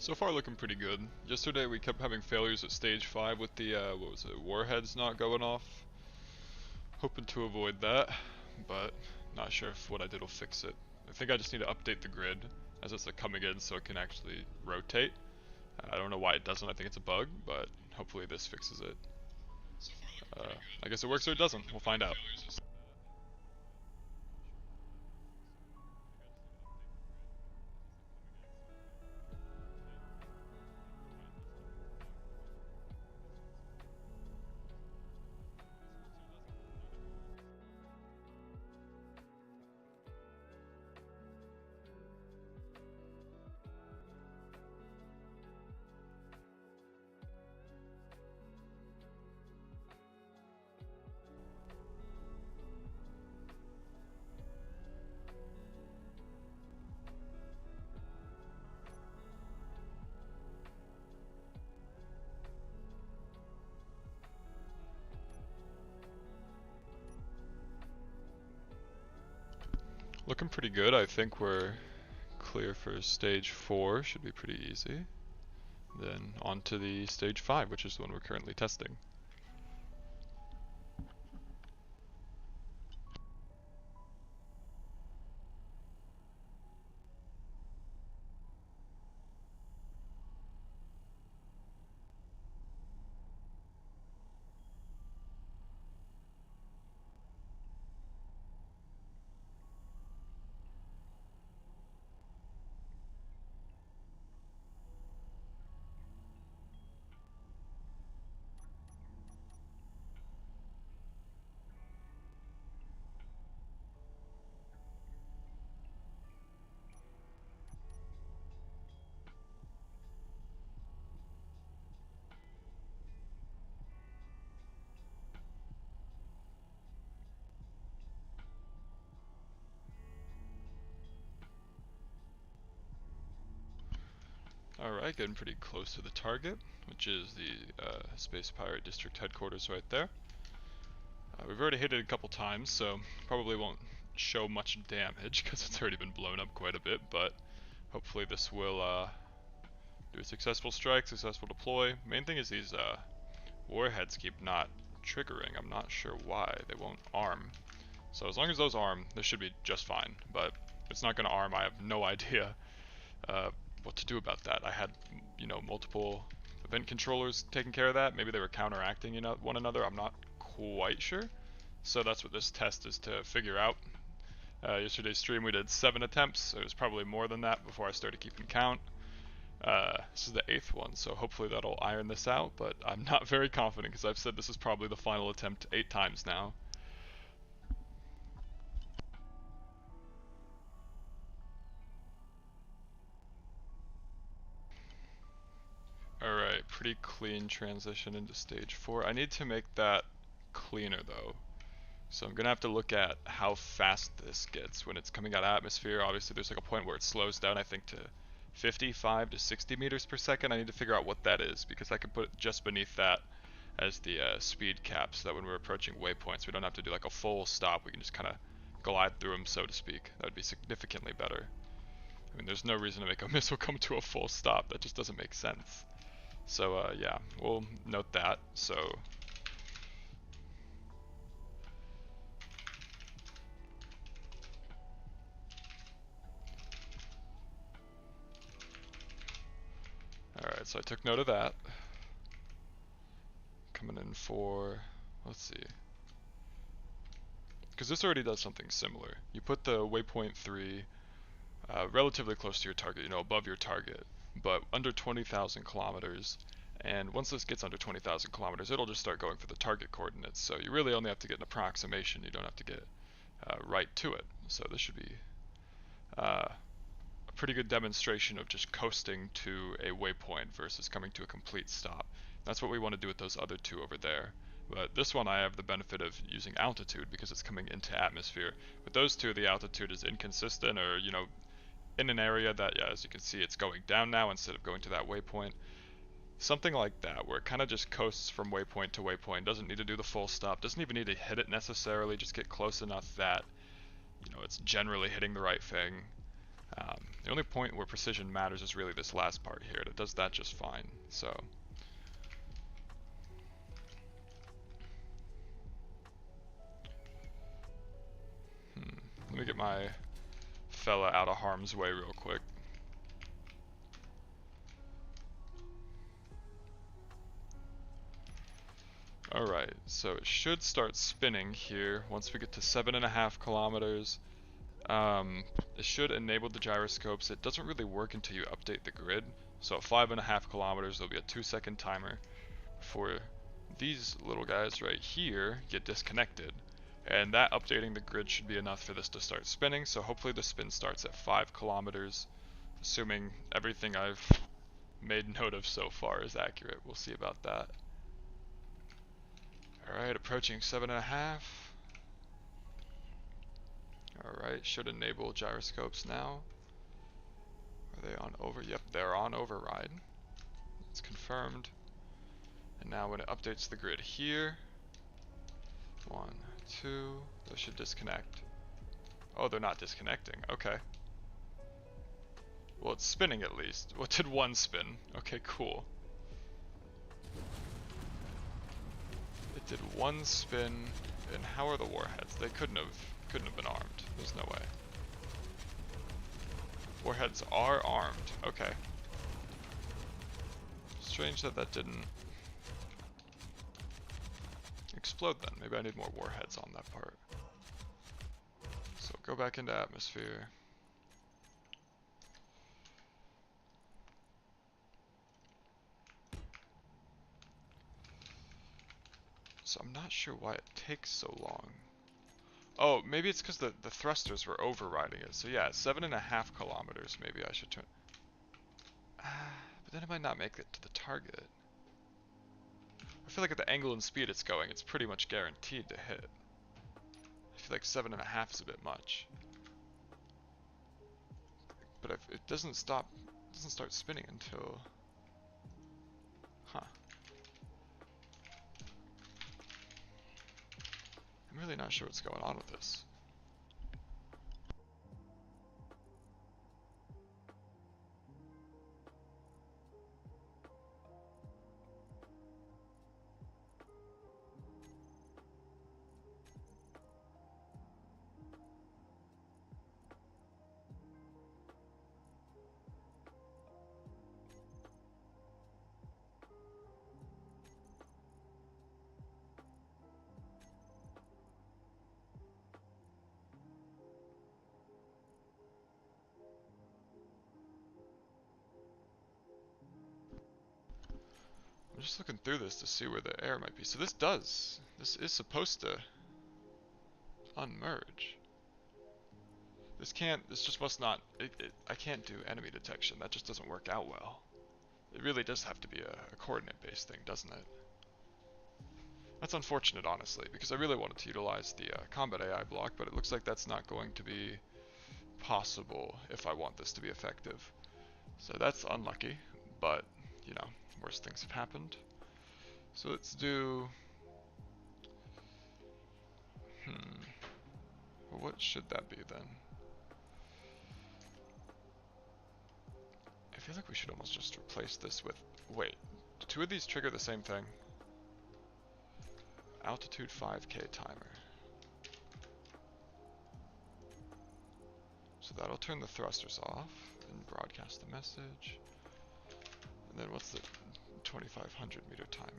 So far looking pretty good. Yesterday we kept having failures at stage 5 with the, what was it, warheads not going off. Hoping to avoid that, but not sure if what I did will fix it. I think I just need to update the grid as it's coming in so it can actually rotate. I don't know why it doesn't, I think it's a bug, but hopefully this fixes it. I guess it works or it doesn't, we'll find out. Looking pretty good, I think we're clear for stage 4, should be pretty easy. Then on to the stage 5, which is the one we're currently testing. Alright, getting pretty close to the target, which is the Space Pirate District headquarters right there. We've already hit it a couple times, so probably won't show much damage because it's already been blown up quite a bit, but hopefully this will do a successful strike, successful deploy. Main thing is these warheads keep not triggering. I'm not sure why. They won't arm. So as long as those arm, this should be just fine, but it's not going to arm. I have no idea what to do about that. I had, you know, multiple event controllers taking care of that. Maybe they were counteracting one another. I'm not quite sure. So that's what this test is to figure out. Yesterday's stream we did 7 attempts. So it was probably more than that before I started keeping count. This is the 8th one, so hopefully that'll iron this out, but I'm not very confident because I've said this is probably the final attempt 8 times now. Alright, pretty clean transition into stage 4. I need to make that cleaner though. So I'm gonna have to look at how fast this gets when it's coming out of atmosphere. Obviously there's like a point where it slows down, I think, to 55 to 60 meters per second. I need to figure out what that is because I could put it just beneath that as the speed cap so that when we're approaching waypoints we don't have to do like a full stop. We can just kind of glide through them, so to speak. That would be significantly better. I mean, there's no reason to make a missile come to a full stop. That just doesn't make sense. So yeah, we'll note that. So alright, so I took note of that. Coming in for, let's see. Because this already does something similar. You put the waypoint 3 relatively close to your target, you know, above your target, but under 20,000 kilometers. And once this gets under 20,000 kilometers, it'll just start going for the target coordinates. So you really only have to get an approximation. You don't have to get right to it. So this should be a pretty good demonstration of just coasting to a waypoint versus coming to a complete stop. That's what we want to do with those other 2 over there. But this one I have the benefit of using altitude because it's coming into atmosphere. With those 2, the altitude is inconsistent, or, you know, in an area that, yeah, as you can see, it's going down now instead of going to that waypoint. Something like that, where it kind of just coasts from waypoint to waypoint, doesn't need to do the full stop, doesn't even need to hit it necessarily, just get close enough that, you know, it's generally hitting the right thing. The only point where precision matters is really this last part here. It does that just fine. So let me get my fella out of harm's way real quick. Alright, so it should start spinning here once we get to 7.5 kilometers. It should enable the gyroscopes. It doesn't really work until you update the grid. So at 5.5 kilometers, there'll be a 2-second timer before these little guys right here get disconnected. And that updating the grid should be enough for this to start spinning. So hopefully the spin starts at 5 kilometers, assuming everything I've made note of so far is accurate. We'll see about that. Alright, approaching 7.5. Alright, should enable gyroscopes now. Are they on over? Yep, they're on override. It's confirmed. And now when it updates the grid here, 1, 2, those should disconnect. Oh, they're not disconnecting. Okay. Well, it's spinning at least. Well, it did one spin. Okay, cool. It did one spin. And how are the warheads? They couldn't have been armed. There's no way. Warheads are armed. Okay. Strange that that didn't explode then. Maybe I need more warheads on that part. So go back into atmosphere. So I'm not sure why it takes so long. Oh, maybe it's because the thrusters were overriding it. So yeah, 7.5 kilometers maybe I should turn. But then it might not make it to the target. I feel like at the angle and speed it's going, it's pretty much guaranteed to hit. I feel like 7.5 is a bit much. But if it doesn't start spinning until... Huh. I'm really not sure what's going on with this. I'm just looking through this to see where the air might be. So this is supposed to unmerge. This just must not, I can't do enemy detection. That just doesn't work out well. It really does have to be a coordinate-based thing, doesn't it? That's unfortunate, honestly, because I really wanted to utilize the combat AI block, but it looks like that's not going to be possible if I want this to be effective. So that's unlucky, but, you know, worse things have happened. So let's do... Well, what should that be then? I feel like we should almost just replace this with... Wait, do 2 of these trigger the same thing? Altitude 5K timer. So that'll turn the thrusters off and broadcast the message. And then what's the 2500 meter timer?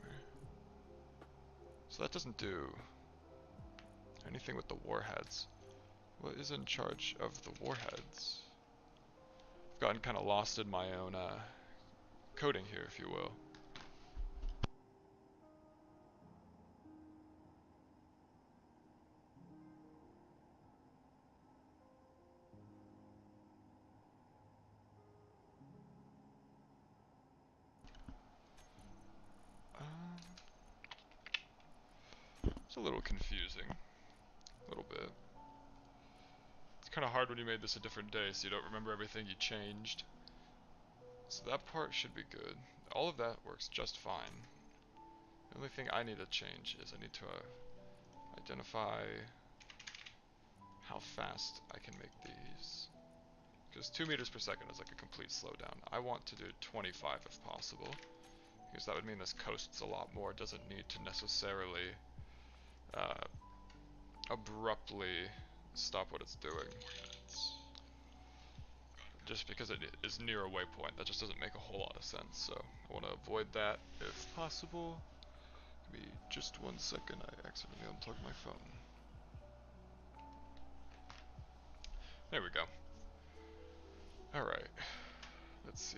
So that doesn't do anything with the warheads. What is in charge of the warheads? I've gotten kind of lost in my own coding here, if you will. It's a little confusing. A little bit. It's kind of hard when you made this a different day, so you don't remember everything you changed. So that part should be good. All of that works just fine. The only thing I need to change is I need to identify how fast I can make these. Because because 2 meters per second is like a complete slowdown. I want to do 25 if possible, because that would mean this coasts a lot more. It doesn't need to necessarily abruptly stop what it's doing. Just because it is near a waypoint, that just doesn't make a whole lot of sense. So I want to avoid that if possible. Give me just 1 second, I accidentally unplugged my phone. There we go. Alright, let's see.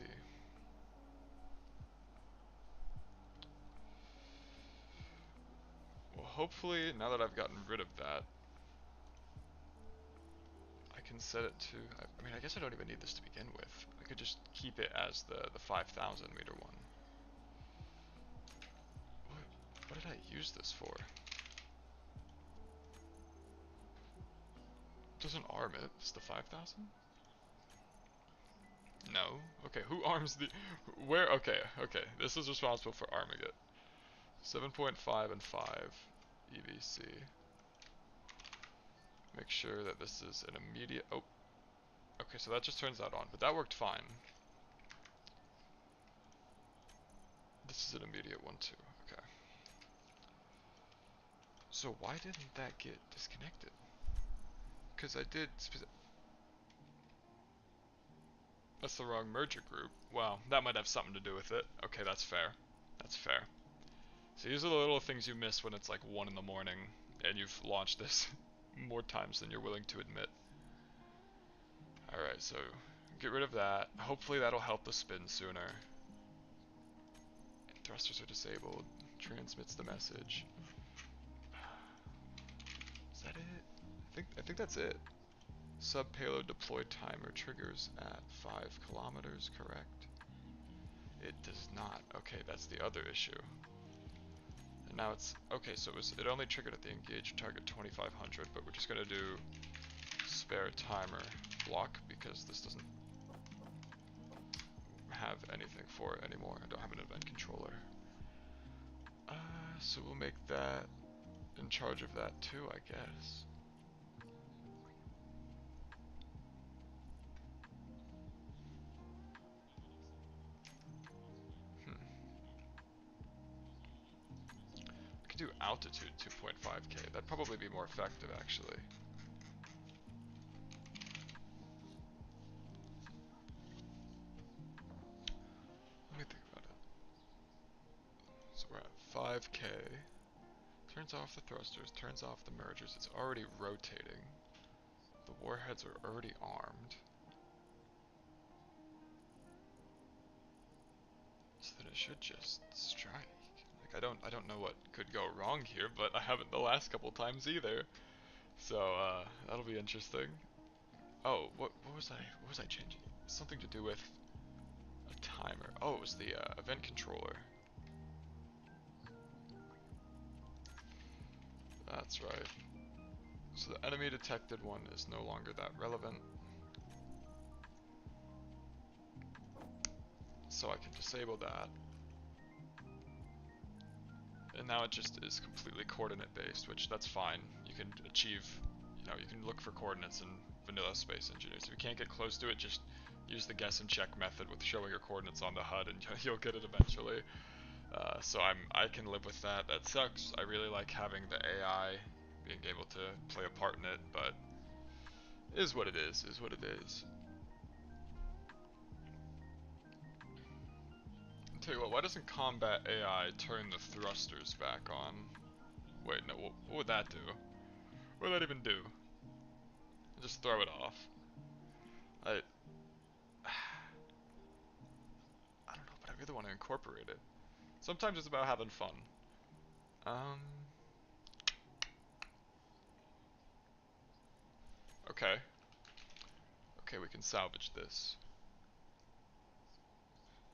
Well, hopefully, now that I've gotten rid of that, I can set it to, I mean, I guess I don't even need this to begin with. I could just keep it as the 5,000 meter one. What did I use this for? It doesn't arm it, it's the 5,000? No? Okay, who arms the, where, okay, this is responsible for arming it. 7.5 and 5 EVC. Make sure that this is an immediate, oh. Okay, so that just turns that on, but that worked fine. This is an immediate one too, okay. So why didn't that get disconnected? Because I did, that's the wrong merger group. Well, that might have something to do with it. Okay, that's fair. That's fair. So these are the little things you miss when it's like 1 in the morning and you've launched this more times than you're willing to admit. Alright, so get rid of that. Hopefully that'll help the spin sooner. Thrusters are disabled. Transmits the message. Is that it? I think that's it. Sub payload deploy timer triggers at 5 kilometers, correct? It does not. Okay, that's the other issue. And now it's okay, so it only triggered at the engaged target 2500, but we're just gonna do spare timer block because this doesn't have anything for it anymore. I don't have an event controller. So we'll make that in charge of that too, I guess. I could do altitude 2.5k. That'd probably be more effective, actually. Let me think about it. So we're at 5k. Turns off the thrusters, turns off the mergers. It's already rotating. The warheads are already armed. So then it should just strike. Like I don't know what could go wrong here, but I haven't the last couple times either. So that'll be interesting. Oh, what was I changing? Something to do with a timer. Oh, it was the event controller. That's right. So the enemy detected one is no longer that relevant. So I can disable that. And now it just is completely coordinate based, which that's fine. You can achieve, you can look for coordinates in vanilla Space Engineers. If you can't get close to it, just use the guess and check method with showing your coordinates on the HUD and you'll get it eventually. So I can live with that. That sucks. I really like having the AI being able to play a part in it, but it is what it is what it is. I'll tell you what, why doesn't combat AI turn the thrusters back on? Wait, no, what would that do? What would that even do? Just throw it off. I don't know, but I really want to incorporate it. Sometimes it's about having fun. Okay. Okay, we can salvage this.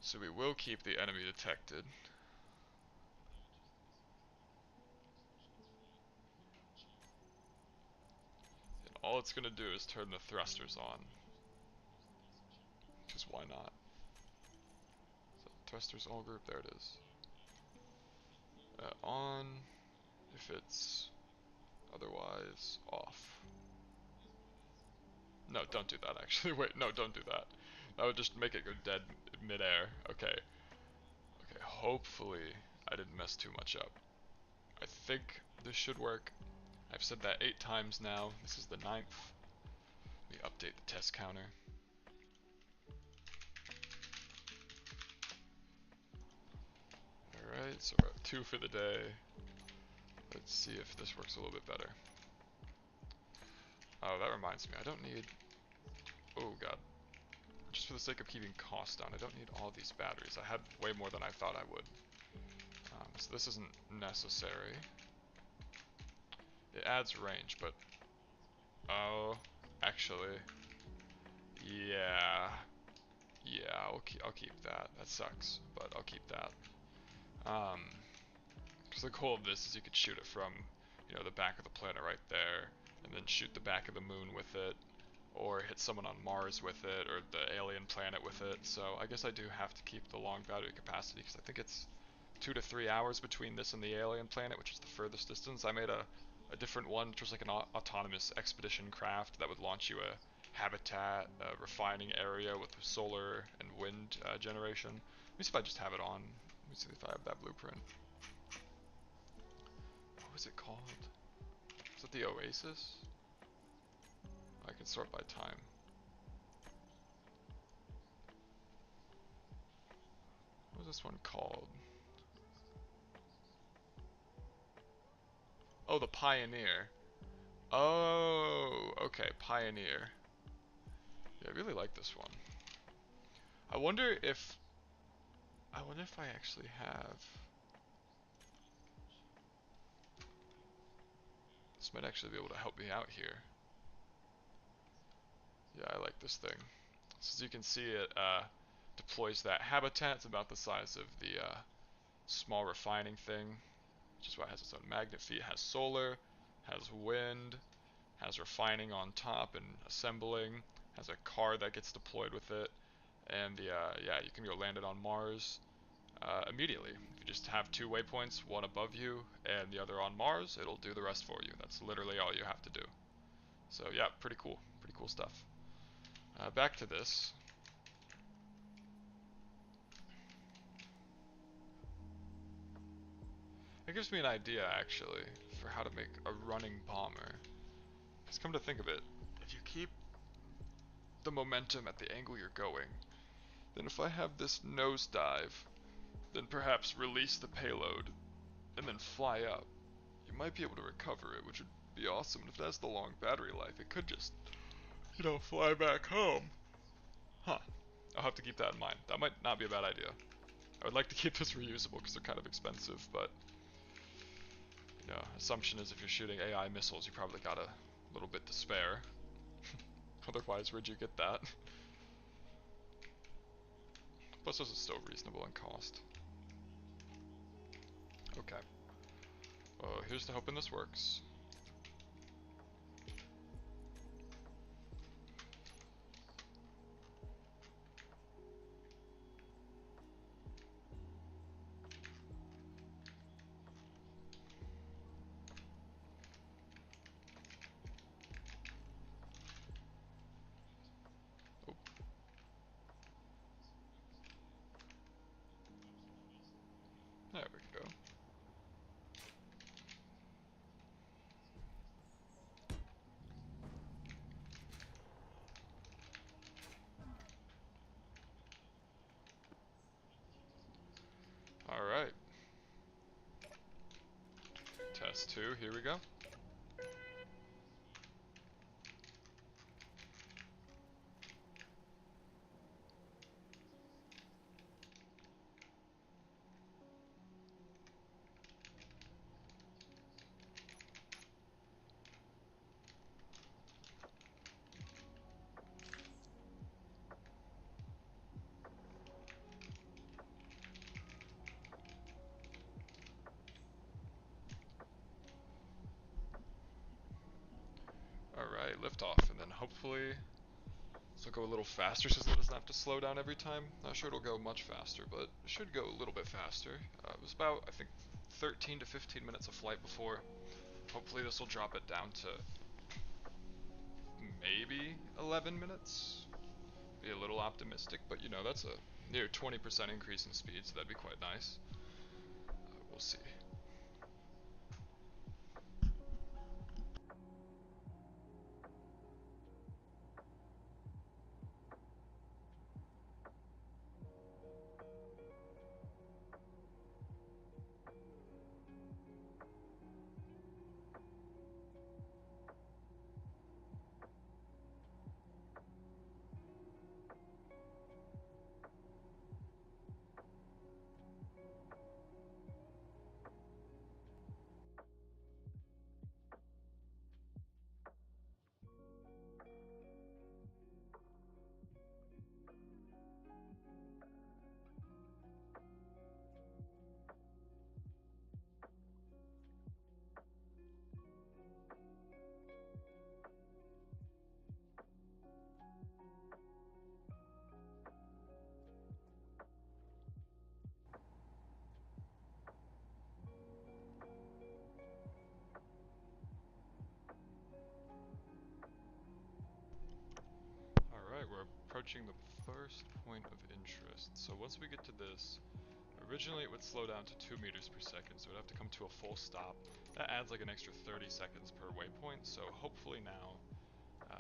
So we will keep the enemy detected. And all it's gonna do is turn the thrusters on. Because why not? So thrusters all group, there it is. On, if it's otherwise off. No, don't do that actually. Wait, no, don't do that. That would just make it go dead mid-air. Okay. Okay, hopefully I didn't mess too much up. I think this should work. I've said that 8 times now. This is the 9th. Let me update the test counter. Alright, so we're at 2 for the day. Let's see if this works a little bit better. Oh, that reminds me, I don't need... Oh god. Just for the sake of keeping cost down, I don't need all these batteries. I had way more than I thought I would. So this isn't necessary. It adds range, but... Oh, actually... Yeah... Yeah, I'll keep that. That sucks, but I'll keep that. Because the goal of this is you could shoot it from, you know, the back of the planet right there, and then shoot the back of the moon with it, or hit someone on Mars with it, or the alien planet with it. So I guess I do have to keep the long battery capacity, because I think it's 2 to 3 hours between this and the alien planet, which is the furthest distance. I made a different one, which was like an autonomous expedition craft that would launch you a habitat, a refining area with solar and wind generation. Let me see if I just have it on. Let me see if I have that blueprint. What was it called? Is it the Oasis? I can sort by time. What was this one called? Oh, the Pioneer. Oh, okay, Pioneer. Yeah, I really like this one. I wonder if I actually have... This might actually be able to help me out here. Yeah, I like this thing. So as you can see, it deploys that habitat. It's about the size of the small refining thing, which is why it has its own magnet feed. It has solar, has wind, has refining on top and assembling, has a car that gets deployed with it, and yeah, you can go land it on Mars immediately. If you just have 2 waypoints, one above you and the other on Mars, it'll do the rest for you. That's literally all you have to do. So yeah, pretty cool stuff. Back to this. It gives me an idea, actually, for how to make a running bomber. Because come to think of it, if you keep the momentum at the angle you're going, then if I have this nosedive, then perhaps release the payload, and then fly up, you might be able to recover it, which would be awesome. And if it has the long battery life, it could just, you know, fly back home. Huh. I'll have to keep that in mind. That might not be a bad idea. I would like to keep this reusable because they're kind of expensive, but you know, assumption is if you're shooting AI missiles, you probably got a little bit to spare. Otherwise, where'd you get that? Plus, this is still reasonable in cost. Okay. Here's to hoping this works. Oh. There we go. Alright. Test 2, here we go. Alright, liftoff, and then hopefully this will go a little faster since it doesn't have to slow down every time. Not sure it'll go much faster, but it should go a little bit faster. It was about, I think, 13 to 15 minutes of flight before. Hopefully this will drop it down to maybe 11 minutes. Be a little optimistic, but you know, that's a near 20% increase in speed, so that'd be quite nice. We'll see. Alright, we're approaching the first point of interest. So once we get to this, originally it would slow down to 2 meters per second, so it would have to come to a full stop. That adds like an extra 30 seconds per waypoint, so hopefully now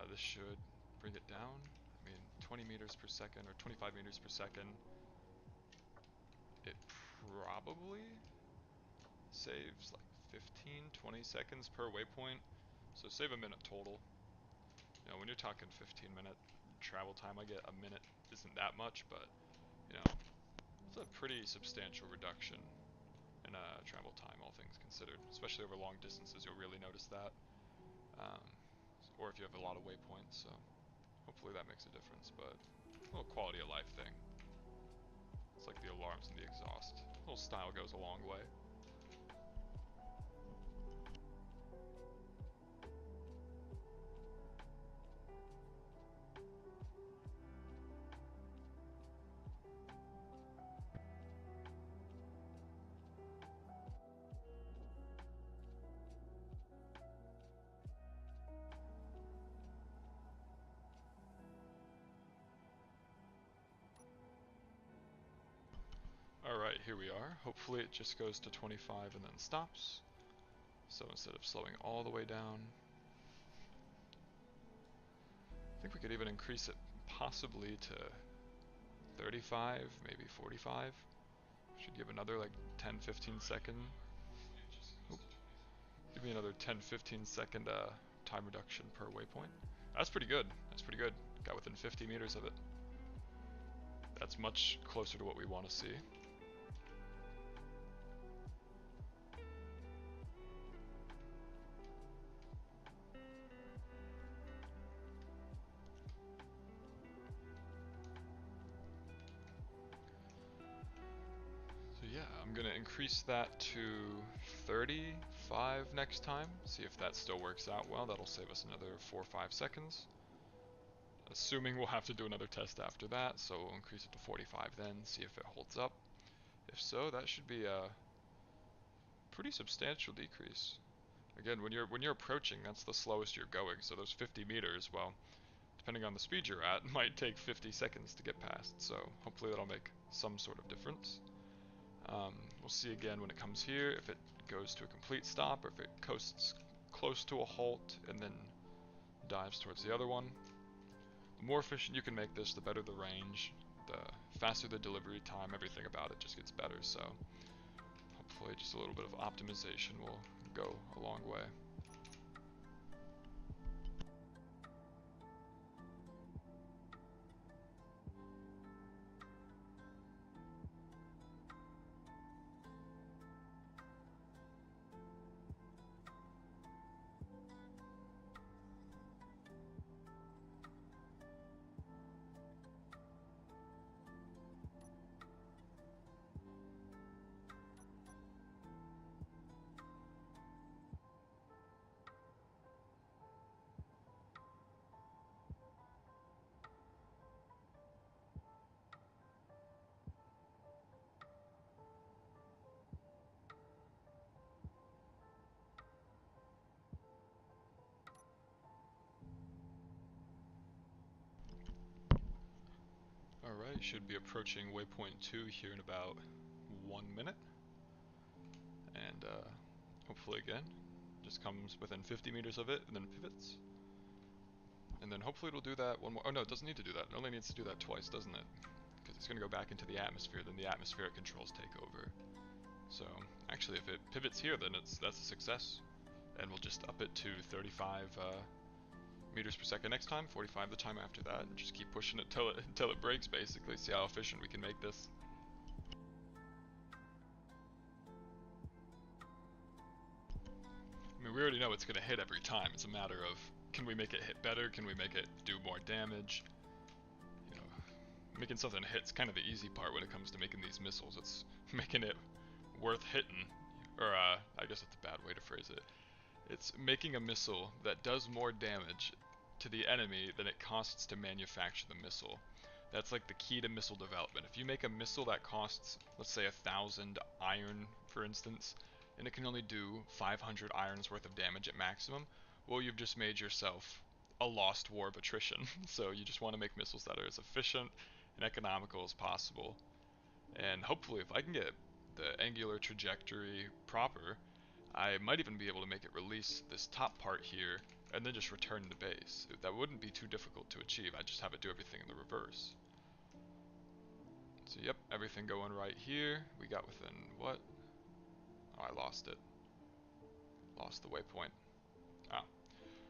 this should bring it down. I mean, 20 meters per second or 25 meters per second. It probably saves like 15, 20 seconds per waypoint, so save a minute total. You know, when you're talking 15-minute travel time, I get a minute isn't that much, but you know, it's a pretty substantial reduction in travel time, all things considered. Especially over long distances, you'll really notice that. Or if you have a lot of waypoints, so hopefully that makes a difference, but a little quality of life thing. It's like the alarms and the exhaust. A little style goes a long way. Alright, here we are. Hopefully it just goes to 25 and then stops. So instead of slowing all the way down, I think we could even increase it possibly to 35, maybe 45. Should give another like 10-15 second. Oop. Give me another 10-15 second time reduction per waypoint. That's pretty good. That's pretty good. Got within 50 meters of it. That's much closer to what we want to see. So yeah, I'm gonna increase that to 35 next time. See if that still works out well. That'll save us another 4 or 5 seconds. Assuming we'll have to do another test after that, so we'll increase it to 45 then, see if it holds up. If so, that should be a pretty substantial decrease. Again, when you're approaching, that's the slowest you're going. So those 50 meters, well, depending on the speed you're at, might take 50 seconds to get past. So hopefully that'll make some sort of difference. We'll see again when it comes here if it goes to a complete stop or if it coasts close to a halt and then dives towards the other one. The more efficient you can make this, the better the range, the faster the delivery time, everything about it just gets better. So hopefully just a little bit of optimization will go a long way. Alright, should be approaching waypoint 2 here in about 1 minute. And hopefully again, just comes within 50 meters of it and then pivots. And then hopefully it'll do that one more. Oh no, it doesn't need to do that. It only needs to do that twice, doesn't it? Because it's going to go back into the atmosphere, then the atmospheric controls take over. So actually if it pivots here, then that's a success. And we'll just up it to 35 meters per second next time, 45 the time after that, and just keep pushing it until it breaks, basically. See how efficient we can make this. I mean, we already know it's going to hit every time. It's a matter of, can we make it hit better? Can we make it do more damage? You know, making something hit's kind of the easy part when it comes to making these missiles. It's making it worth hitting, or I guess that's a bad way to phrase it. It's making a missile that does more damage to the enemy than it costs to manufacture the missile. That's like the key to missile development. If you make a missile that costs, let's say 1,000 iron, for instance, and it can only do 500 irons worth of damage at maximum, well, you've just made yourself a lost war of attrition. So you just want to make missiles that are as efficient and economical as possible. And hopefully if I can get the angular trajectory proper, I might even be able to make it release this top part here and then just return to base. That wouldn't be too difficult to achieve. I just have it do everything in the reverse. So yep, everything going right here. We got within what? Oh, I lost it. Lost the waypoint. Ah.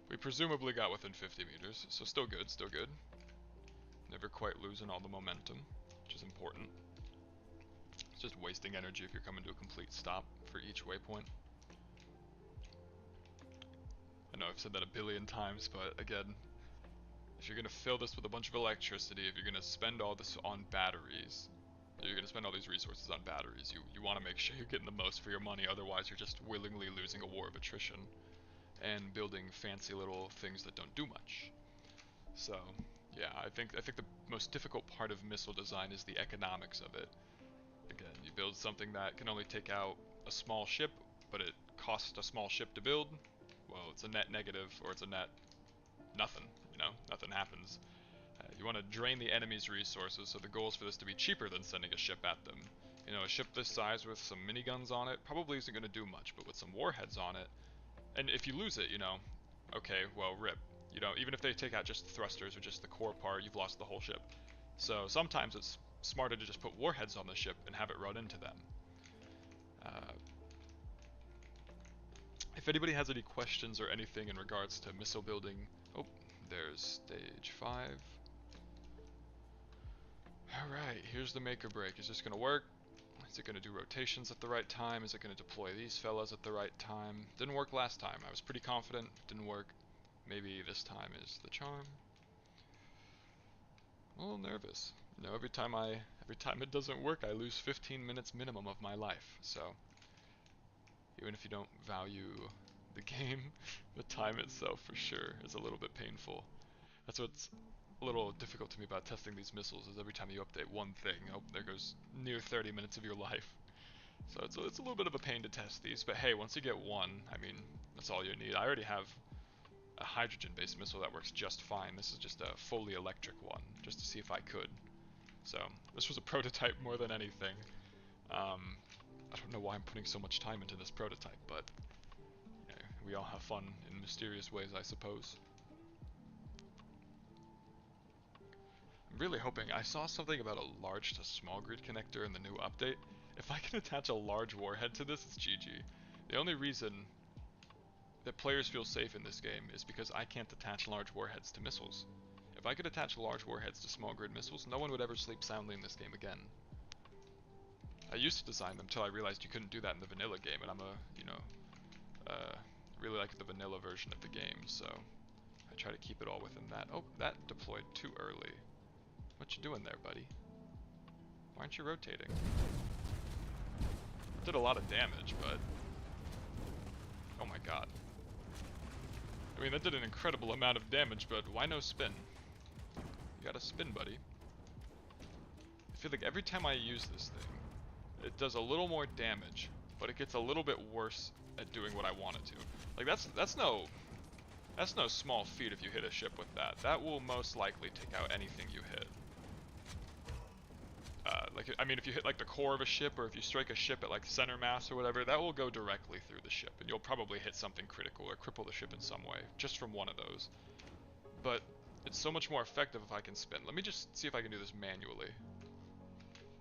We presumably got within 50 meters, so still good, still good. Never quite losing all the momentum, which is important. It's just wasting energy if you're coming to a complete stop for each waypoint. I know I've said that a billion times, but again, if you're going to fill this with a bunch of electricity, if you're going to spend all this on batteries, you're going to spend all these resources on batteries, you want to make sure you're getting the most for your money, otherwise you're just willingly losing a war of attrition and building fancy little things that don't do much. So, yeah, I think the most difficult part of missile design is the economics of it. Again, you build something that can only take out a small ship, but it costs a small ship to build. Well, it's a net negative, or it's a net nothing, you know, nothing happens. You want to drain the enemy's resources, so the goal is for this to be cheaper than sending a ship at them. You know, a ship this size with some miniguns on it probably isn't going to do much, but with some warheads on it, and if you lose it, you know, okay, well, rip. You know, even if they take out just the thrusters or just the core part, you've lost the whole ship. So sometimes it's smarter to just put warheads on the ship and have it run into them. If anybody has any questions or anything in regards to missile building... Oh, there's stage 5. Alright, here's the make or break. Is this going to work? Is it going to do rotations at the right time? Is it going to deploy these fellas at the right time? Didn't work last time. I was pretty confident. Didn't work. Maybe this time is the charm. I'm a little nervous. You know, every time it doesn't work, I lose 15 minutes minimum of my life. So, even if you don't value the game, the time itself for sure is a little bit painful. That's what's a little difficult to me about testing these missiles, is every time you update one thing, oh, there goes near 30 minutes of your life. So it's a little bit of a pain to test these, but hey, once you get one, I mean, that's all you need. I already have a hydrogen-based missile that works just fine. This is just a fully electric one, just to see if I could. So, this was a prototype more than anything. I don't know why I'm putting so much time into this prototype, but you know, we all have fun in mysterious ways, I suppose. I'm really hoping, I saw something about a large to small grid connector in the new update. If I can attach a large warhead to this, it's GG. The only reason that players feel safe in this game is because I can't attach large warheads to missiles. If I could attach large warheads to small grid missiles, no one would ever sleep soundly in this game again. I used to design them until I realized you couldn't do that in the vanilla game, and I'm really like the vanilla version of the game, so I try to keep it all within that. Oh, that deployed too early. What you doing there, buddy? Why aren't you rotating? Did a lot of damage, but... Oh my god. I mean, that did an incredible amount of damage, but why no spin? You gotta spin, buddy. I feel like every time I use this thing, it does a little more damage, but it gets a little bit worse at doing what I want it to. Like, that's no small feat if you hit a ship with that. That will most likely take out anything you hit. I mean, if you hit like the core of a ship, or if you strike a ship at like center mass or whatever, that will go directly through the ship, and you'll probably hit something critical or cripple the ship in some way, just from one of those. But it's so much more effective if I can spin. Let me just see if I can do this manually.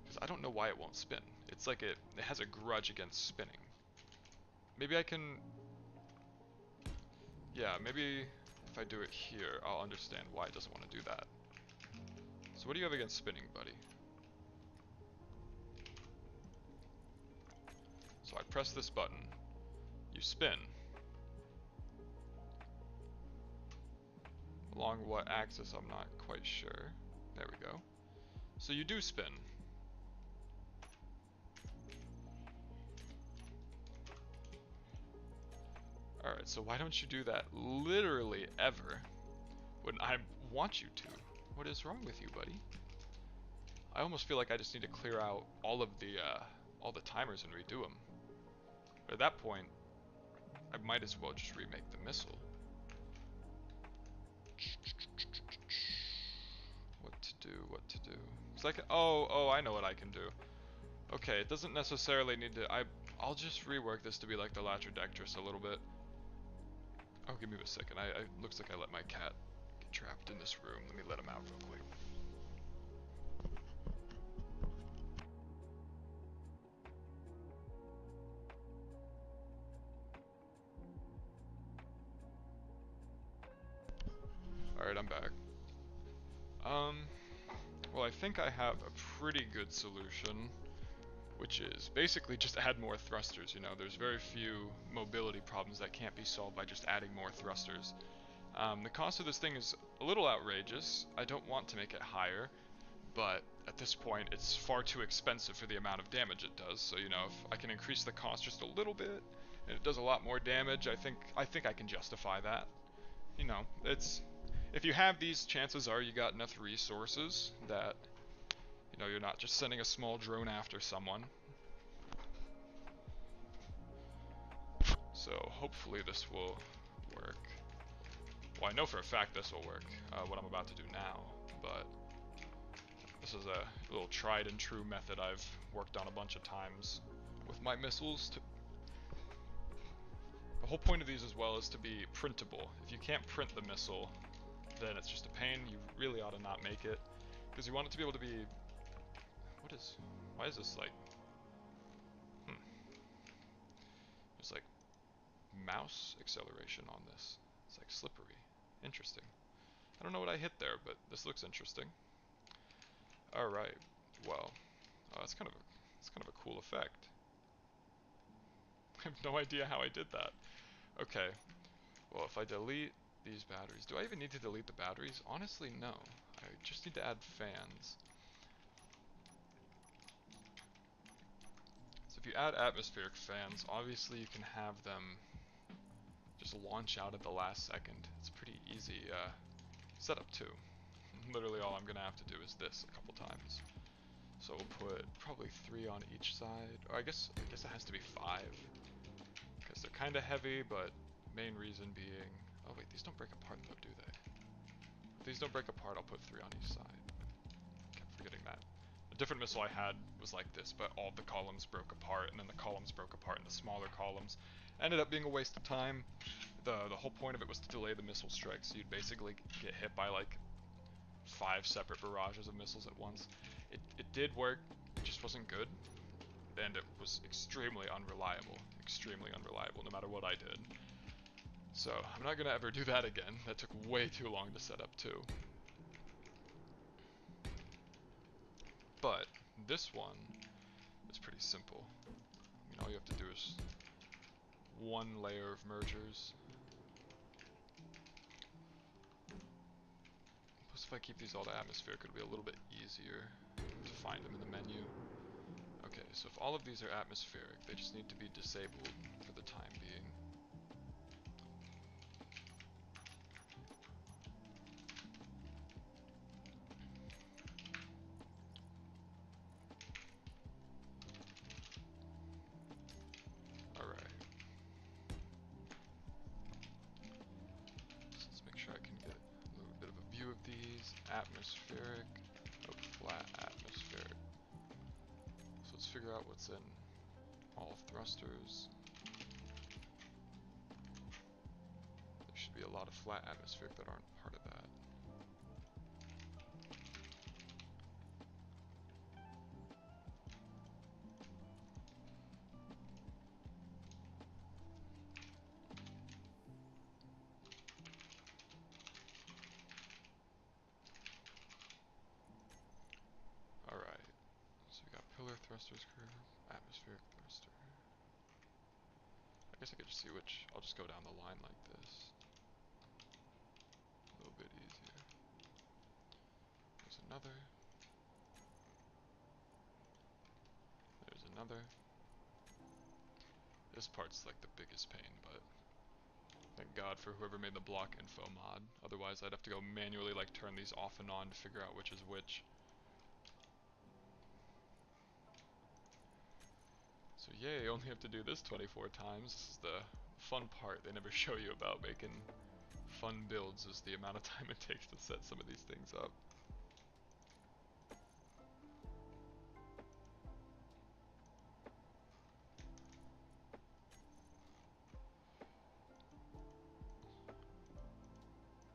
Because I don't know why it won't spin. It's like it has a grudge against spinning. Maybe I can... Yeah, maybe if I do it here, I'll understand why it doesn't want to do that. So what do you have against spinning, buddy? So I press this button. You spin. Along what axis, I'm not quite sure. There we go. So you do spin. Alright, so why don't you do that literally ever when I want you to? What is wrong with you, buddy? I almost feel like I just need to clear out all the timers and redo them. But at that point, I might as well just remake the missile. What to do, what to do. Cause I can, oh, I know what I can do. Okay, it doesn't necessarily need to, I'll just rework this to be like the Latrodectrus a little bit. Oh, give me a second. Looks like I let my cat get trapped in this room. Let me let him out real quick. Alright, I'm back. Well, I think I have a pretty good solution, which is basically just add more thrusters. You know, there's very few mobility problems that can't be solved by just adding more thrusters. The cost of this thing is a little outrageous. I don't want to make it higher, but at this point it's far too expensive for the amount of damage it does. So, you know, if I can increase the cost just a little bit and it does a lot more damage, I think I can justify that. You know, if you have these, chances are you got enough resources that, you know, you're not just sending a small drone after someone. So hopefully this will work. Well, I know for a fact this will work, what I'm about to do now, but this is a little tried and true method I've worked on a bunch of times with my missiles. The whole point of these as well is to be printable. If you can't print the missile, then it's just a pain. You really ought to not make it, because you want it to be able to be... Why is this like... There's like mouse acceleration on this. It's like slippery. Interesting. I don't know what I hit there, but this looks interesting. Alright, well, that's kind of a cool effect. I have no idea how I did that. Okay, well, if I delete these batteries, do I even need to delete the batteries? Honestly, no. I just need to add fans. So if you add atmospheric fans, obviously you can have them just launch out at the last second. It's pretty easy setup too. Literally all I'm gonna have to do is this a couple times. So we'll put probably 3 on each side. Or I guess it has to be 5. Because they're kind of heavy, but main reason being... Oh wait, these don't break apart though, do they? If these don't break apart, I'll put 3 on each side. Kept forgetting that. A different missile I had was like this, but all the columns broke apart, and then the columns broke apart into smaller columns. Ended up being a waste of time. The whole point of it was to delay the missile strike, so you'd basically get hit by like 5 separate barrages of missiles at once. It did work, it just wasn't good, and it was extremely unreliable no matter what I did. So I'm not gonna ever do that again. That took way too long to set up too. But this one is pretty simple. I mean, all you have to do is 1 layer of mergers. Plus if I keep these all to atmospheric, it'll be a little bit easier to find them in the menu. Okay, so if all of these are atmospheric, they just need to be disabled for the time being. Alright. So let's make sure I can get a little bit of a view of these. Atmospheric. Oh, flat atmospheric. figure out what's in all thrusters. There should be a lot of flat atmospheric that aren't part of that. Alright, so we got pillar thrusters curve, atmospheric thruster. I guess I could just see which, I'll just go down the line like this. A little bit easier. There's another. There's another. This part's like the biggest pain, but thank God for whoever made the block info mod. Otherwise I'd have to go manually like turn these off and on to figure out which is which. So yay, only have to do this 24 times. This is the fun part they never show you about making fun builds, is the amount of time it takes to set some of these things up.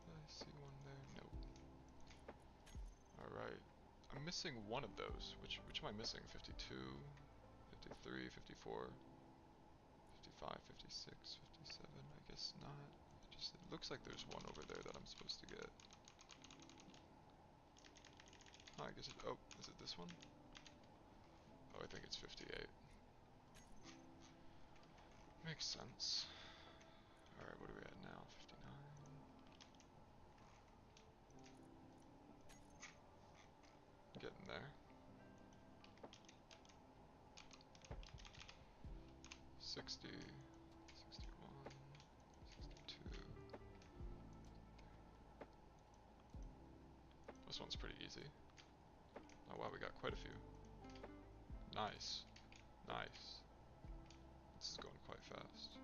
Did I see one there? Nope. Alright. I'm missing one of those. Which am I missing? 52, 53, 54, 55, 56, 57. I guess not. It looks like there's one over there that I'm supposed to get. Oh, I guess oh, is it this one? Oh, I think it's 58. Makes sense. Alright, what are we at now? 59. Getting there. 60, 61, 62. This one's pretty easy. Oh wow, we got quite a few. Nice. Nice. This is going quite fast.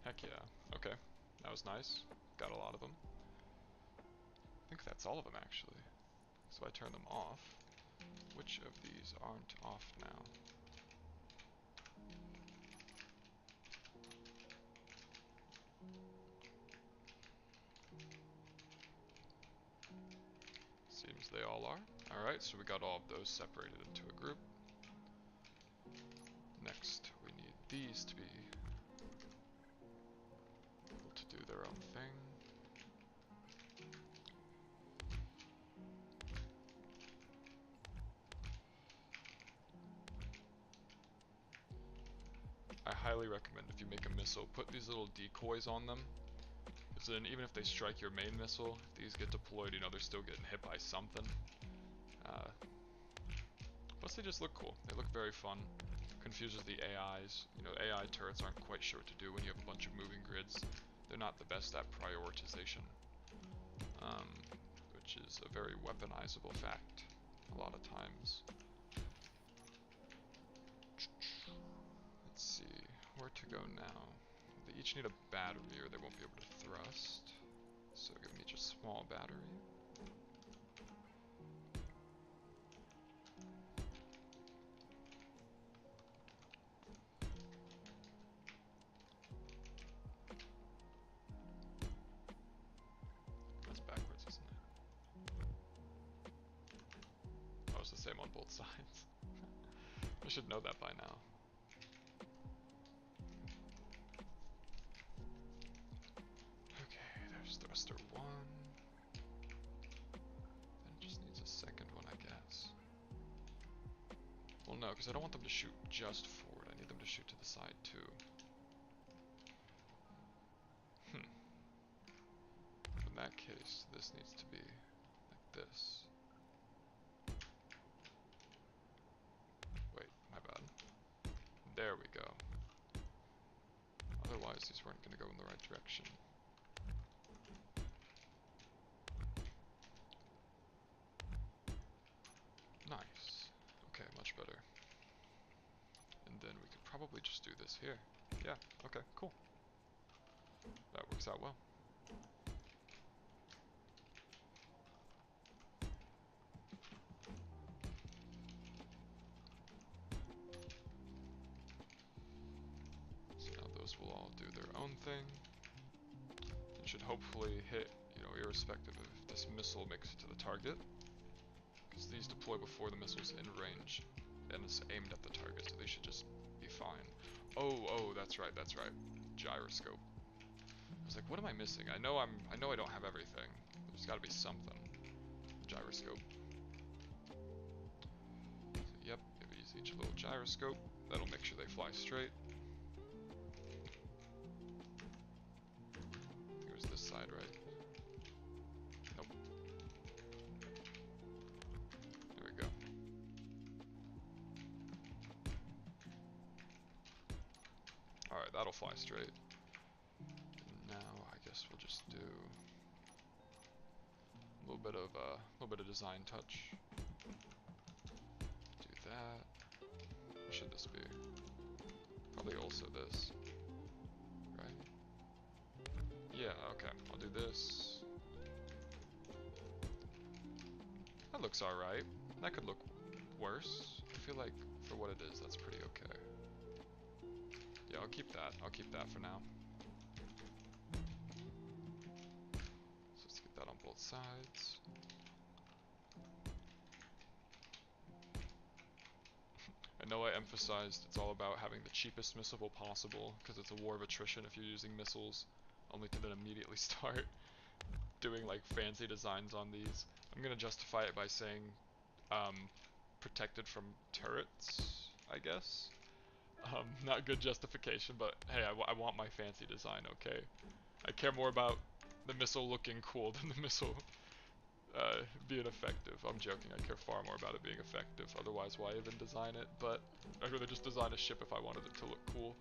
Heck yeah. Okay. That was nice. Got a lot of them. I think that's all of them actually. So I turn them off. Which of these aren't off now? Seems they all are. Alright, so we got all of those separated into a group. Next, we need these to be able to do their own thing. I highly recommend, if you make a missile, put these little decoys on them. Because then even if they strike your main missile, if these get deployed, you know they're still getting hit by something. Plus they just look cool. They look very fun. Confuses the AIs. You know, AI turrets aren't quite sure what to do when you have a bunch of moving grids. They're not the best at prioritization. Which is a very weaponizable fact a lot of times. Let's see, where to go now? They each need a battery or they won't be able to thrust. So give them each a small battery. That's backwards, isn't it? Oh, it's the same on both sides. I should know that by now. Okay, there's thruster 1. Then it just needs a second one, I guess. Well, no, because I don't want them to shoot just forward. I need them to shoot to the side, too. In that case, this needs to be like this. Wait, my bad. There we go. Otherwise, these weren't going to go in the right direction. Nice. Okay, much better. And then we could probably just do this here. Yeah, okay, cool. That works out well. those will all do their own thing. It should hopefully hit, you know, irrespective of if this missile makes it to the target. Because these deploy before the missile's in range, and it's aimed at the target, so they should just be fine. Oh, that's right. Gyroscope. I was like, what am I missing? I know I don't have everything. There's got to be something. Gyroscope. So, yep, we use each little gyroscope. That'll make sure they fly straight. It was this side, right? Nope. There we go. Alright, that'll fly straight. And now I guess we'll just do a little bit of design touch. Do that. What should this be? Probably also this. Right? Yeah, okay. I'll do this. That looks alright. That could look worse. I feel like for what it is, that's pretty okay. Yeah, I'll keep that. I'll keep that for now. So let's get that on both sides. I know I emphasized it's all about having the cheapest missile possible, because it's a war of attrition if you're using missiles, only to then immediately start doing like fancy designs on these. I'm gonna justify it by saying protected from turrets, I guess. Not good justification, but hey, I want my fancy design, okay? I care more about the missile looking cool than the missile being effective. I'm joking, I care far more about it being effective, otherwise why even design it? But I'd rather just design a ship if I wanted it to look cool.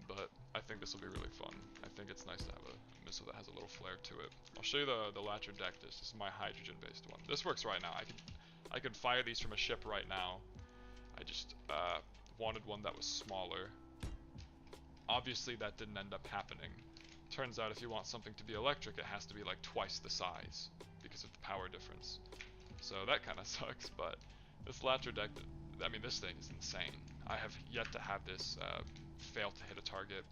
But I think this will be really fun. I think it's nice to have a missile that has a little flair to it. I'll show you the Latrodectus. This is my hydrogen-based one. This works right now. I could fire these from a ship right now. I just wanted one that was smaller. Obviously that didn't end up happening. Turns out if you want something to be electric, it has to be like twice the size because of the power difference. So that kind of sucks, but this Latrodectus, I mean, this thing is insane. I have yet to have this fail to hit a target.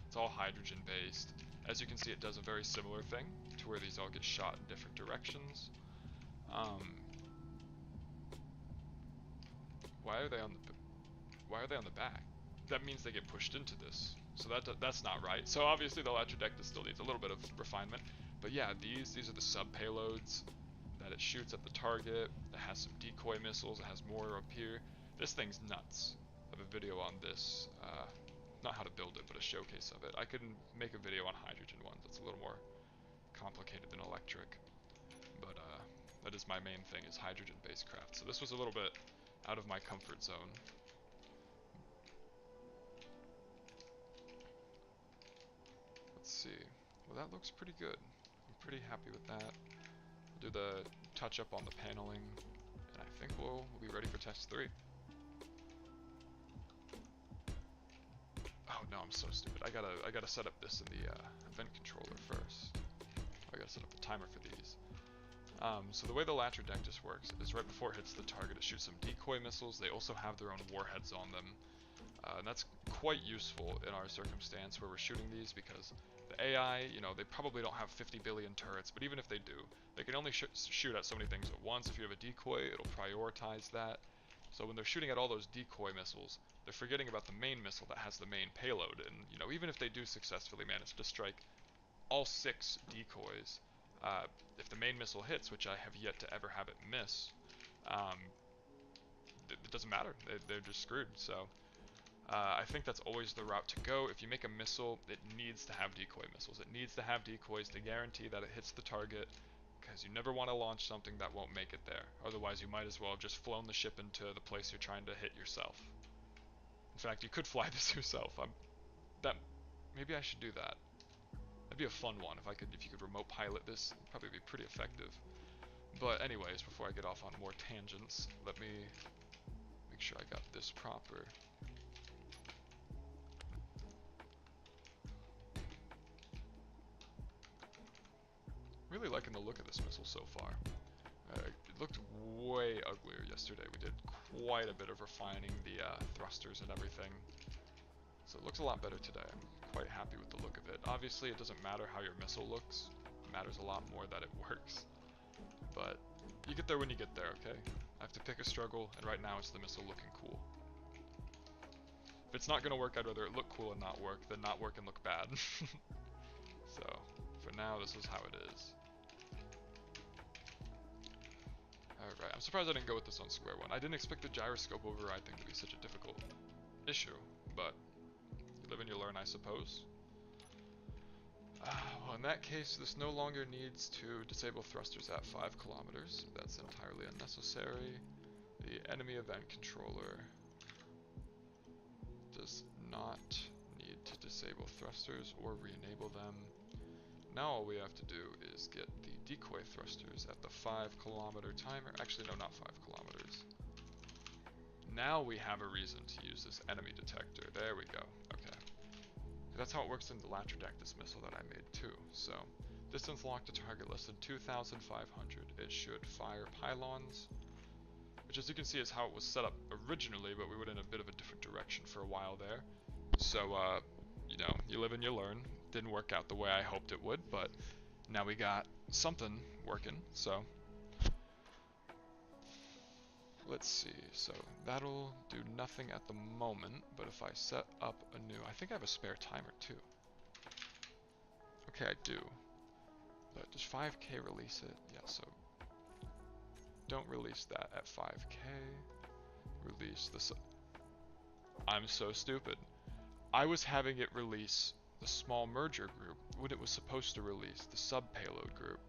It's all hydrogen based. As you can see, it does a very similar thing to where these all get shot in different directions. Why are they on the back? That means they get pushed into this. So that's not right. So obviously the Latrodectus still needs a little bit of refinement. But yeah, these are the sub payloads that it shoots at the target. It has some decoy missiles. It has more up here. This thing's nuts. I have a video on this. Not how to build it, but a showcase of it. I could make a video on hydrogen ones. It's a little more complicated than electric. But that is my main thing, is hydrogen-based craft. So this was a little bit out of my comfort zone. Let's see. Well, that looks pretty good. I'm pretty happy with that. We'll do the touch-up on the paneling, and I think we'll be ready for test 3. Oh no, I'm so stupid. I gotta set up this in the event controller first. I gotta set up the timer for these. So the way the Latrodectus works is right before it hits the target, it shoots some decoy missiles. They also have their own warheads on them. And that's quite useful in our circumstance where we're shooting these, because the AI, you know, they probably don't have 50 billion turrets, but even if they do, they can only shoot at so many things at once. If you have a decoy, it'll prioritize that. So when they're shooting at all those decoy missiles, they're forgetting about the main missile that has the main payload. And, you know, even if they do successfully manage to strike all 6 decoys, if the main missile hits, which I have yet to ever have it miss, it doesn't matter. They're just screwed. So I think that's always the route to go. If you make a missile, it needs to have decoy missiles. It needs to have decoys to guarantee that it hits the target, because you never want to launch something that won't make it there. Otherwise, you might as well have just flown the ship into the place you're trying to hit yourself. In fact, you could fly this yourself. Maybe I should do that. That'd be a fun one if you could remote pilot this. It'd probably be pretty effective. But anyways, before I get off on more tangents, let me make sure I got this proper. Really liking the look of this missile so far. It looked way uglier yesterday. We did quite a bit of refining the thrusters and everything. So it looks a lot better today. I'm quite happy with the look of it. Obviously, it doesn't matter how your missile looks. It matters a lot more that it works. But you get there when you get there, okay? I have to pick a struggle, and right now it's the missile looking cool. If it's not going to work, I'd rather it look cool and not work than not work and look bad. So, for now, this is how it is. Alright, I'm surprised I didn't go with this on square one. I didn't expect the gyroscope override thing to be such a difficult issue, but you live and you learn, I suppose. Well, in that case, this no longer needs to disable thrusters at 5 kilometers. That's entirely unnecessary. The enemy event controller does not need to disable thrusters or re-enable them. Now all we have to do is get the decoy thrusters at the 5 kilometer timer. Actually, no, not 5 kilometers. Now we have a reason to use this enemy detector. There we go. Okay. That's how it works in the Latrodactys missile that I made too. So, distance locked to target less than 2,500. It should fire pylons, which as you can see is how it was set up originally, but we went in a bit of a different direction for a while there. So, you know, you live and you learn. Didn't work out the way I hoped it would, but now we got something working, so. Let's see, so that'll do nothing at the moment, but if I set up a new, I think I have a spare timer too. Okay, I do. But does 5K release it? Yeah, so don't release that at 5K. Release this. I'm so stupid. I was having it release the small merger group when it was supposed to release the sub-payload group.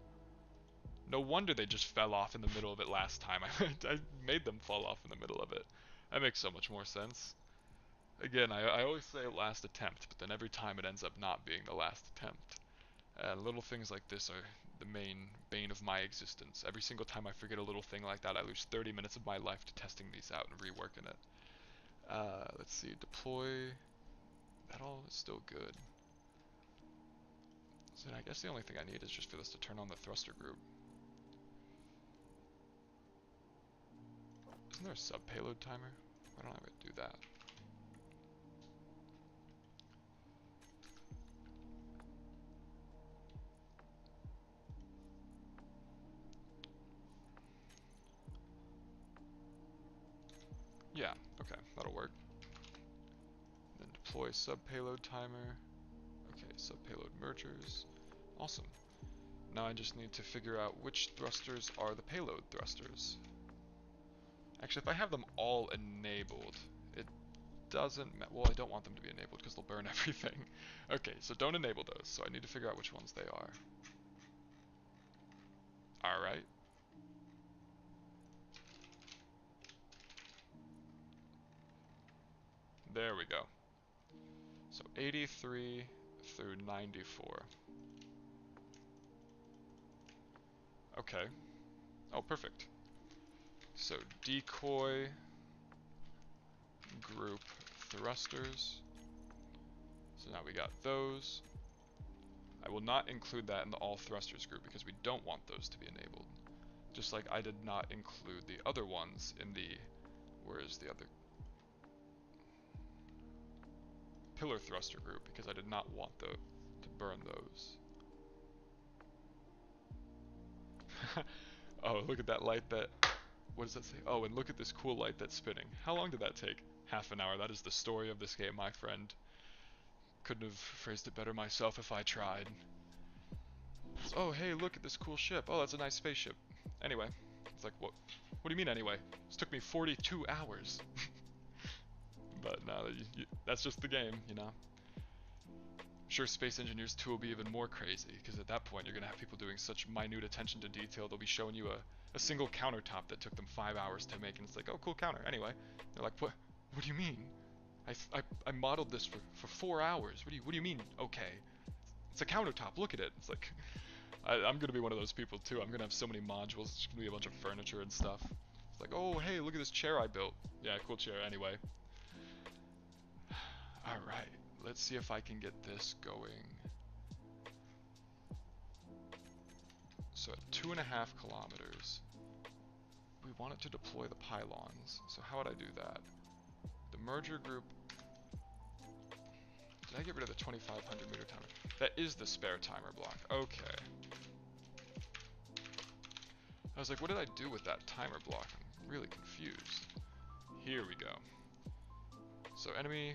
No wonder they just fell off in the middle of it last time. I made them fall off in the middle of it. That makes so much more sense. Again, I always say last attempt, but then every time it ends up not being the last attempt. Little things like this are the main bane of my existence. Every single time I forget a little thing like that, I lose 30 minutes of my life to testing these out and reworking it. Let's see, deploy. That all is still good. So I guess the only thing I need is just for this to turn on the thruster group. Isn't there a sub-payload timer? Why don't I ever do that? Yeah, okay, that'll work. Then deploy sub-payload timer. Okay, sub-payload mergers. Awesome. Now I just need to figure out which thrusters are the payload thrusters. Actually, if I have them all enabled, it doesn't matter. Well, I don't want them to be enabled because they'll burn everything. Okay, so don't enable those, so I need to figure out which ones they are. Alright. There we go. So 83 through 94. Okay. Oh, perfect. So decoy group thrusters. So now we got those. I will not include that in the all thrusters group because we don't want those to be enabled. Just like I did not include the other ones in the, where is the other? Pillar thruster group because I did not want to burn those. Oh, look at that light that, what does that say? Oh, and look at this cool light that's spinning. How long did that take? Half an hour. That is the story of this game, my friend. Couldn't have phrased it better myself if I tried. Oh, hey, look at this cool ship. Oh, that's a nice spaceship. Anyway, it's like, what do you mean anyway? This took me 42 hours. But no, that's just the game, you know. Sure, Space Engineers 2 will be even more crazy, because at that point you're going to have people doing such minute attention to detail, they'll be showing you a single countertop that took them 5 hours to make, and it's like, oh, cool counter. Anyway, they're like, what do you mean? I modeled this for 4 hours. What do you mean, okay? It's a countertop, look at it. It's like, I'm going to be one of those people too. I'm going to have so many modules, it's going to be a bunch of furniture and stuff. It's like, oh, hey, look at this chair I built. Yeah, cool chair, anyway. Alright. Let's see if I can get this going. So at 2.5 kilometers, we want it to deploy the pylons. So how would I do that? The merger group Did I get rid of the 2500 meter timer? That is the spare timer block. Okay. I was like, what did I do with that timer block? I'm really confused. Here we go. So enemy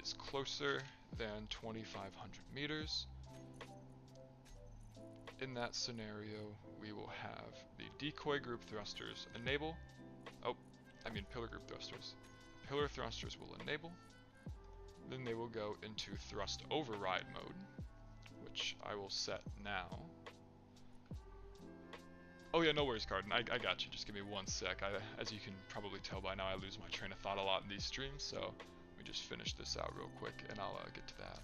is closer than 2500 meters. In that scenario, we will have the decoy group thrusters enable. Pillar group thrusters. Pillar thrusters will enable. Then they will go into thrust override mode, which I will set now. Oh yeah, no worries, Carden. I got you. Just give me 1 sec. As you can probably tell by now, I lose my train of thought a lot in these streams, so let me just finish this out real quick, and I'll get to that.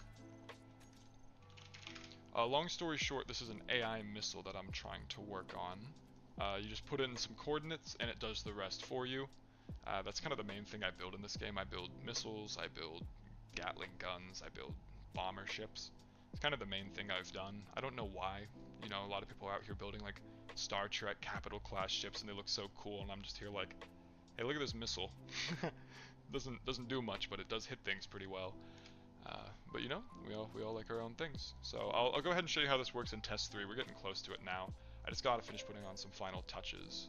Long story short, this is an AI missile that I'm trying to work on. You just put in some coordinates, and it does the rest for you. That's kind of the main thing I build in this game. I build missiles, I build Gatling guns, I build bomber ships. It's kind of the main thing I've done. I don't know why. You know, a lot of people are out here building like Star Trek Capital class ships and they look so cool, and I'm just here like, hey, look at this missile. doesn't do much, but it does hit things pretty well. But you know, we all like our own things. So I'll go ahead and show you how this works in test 3. We're getting close to it now. I just gotta finish putting on some final touches.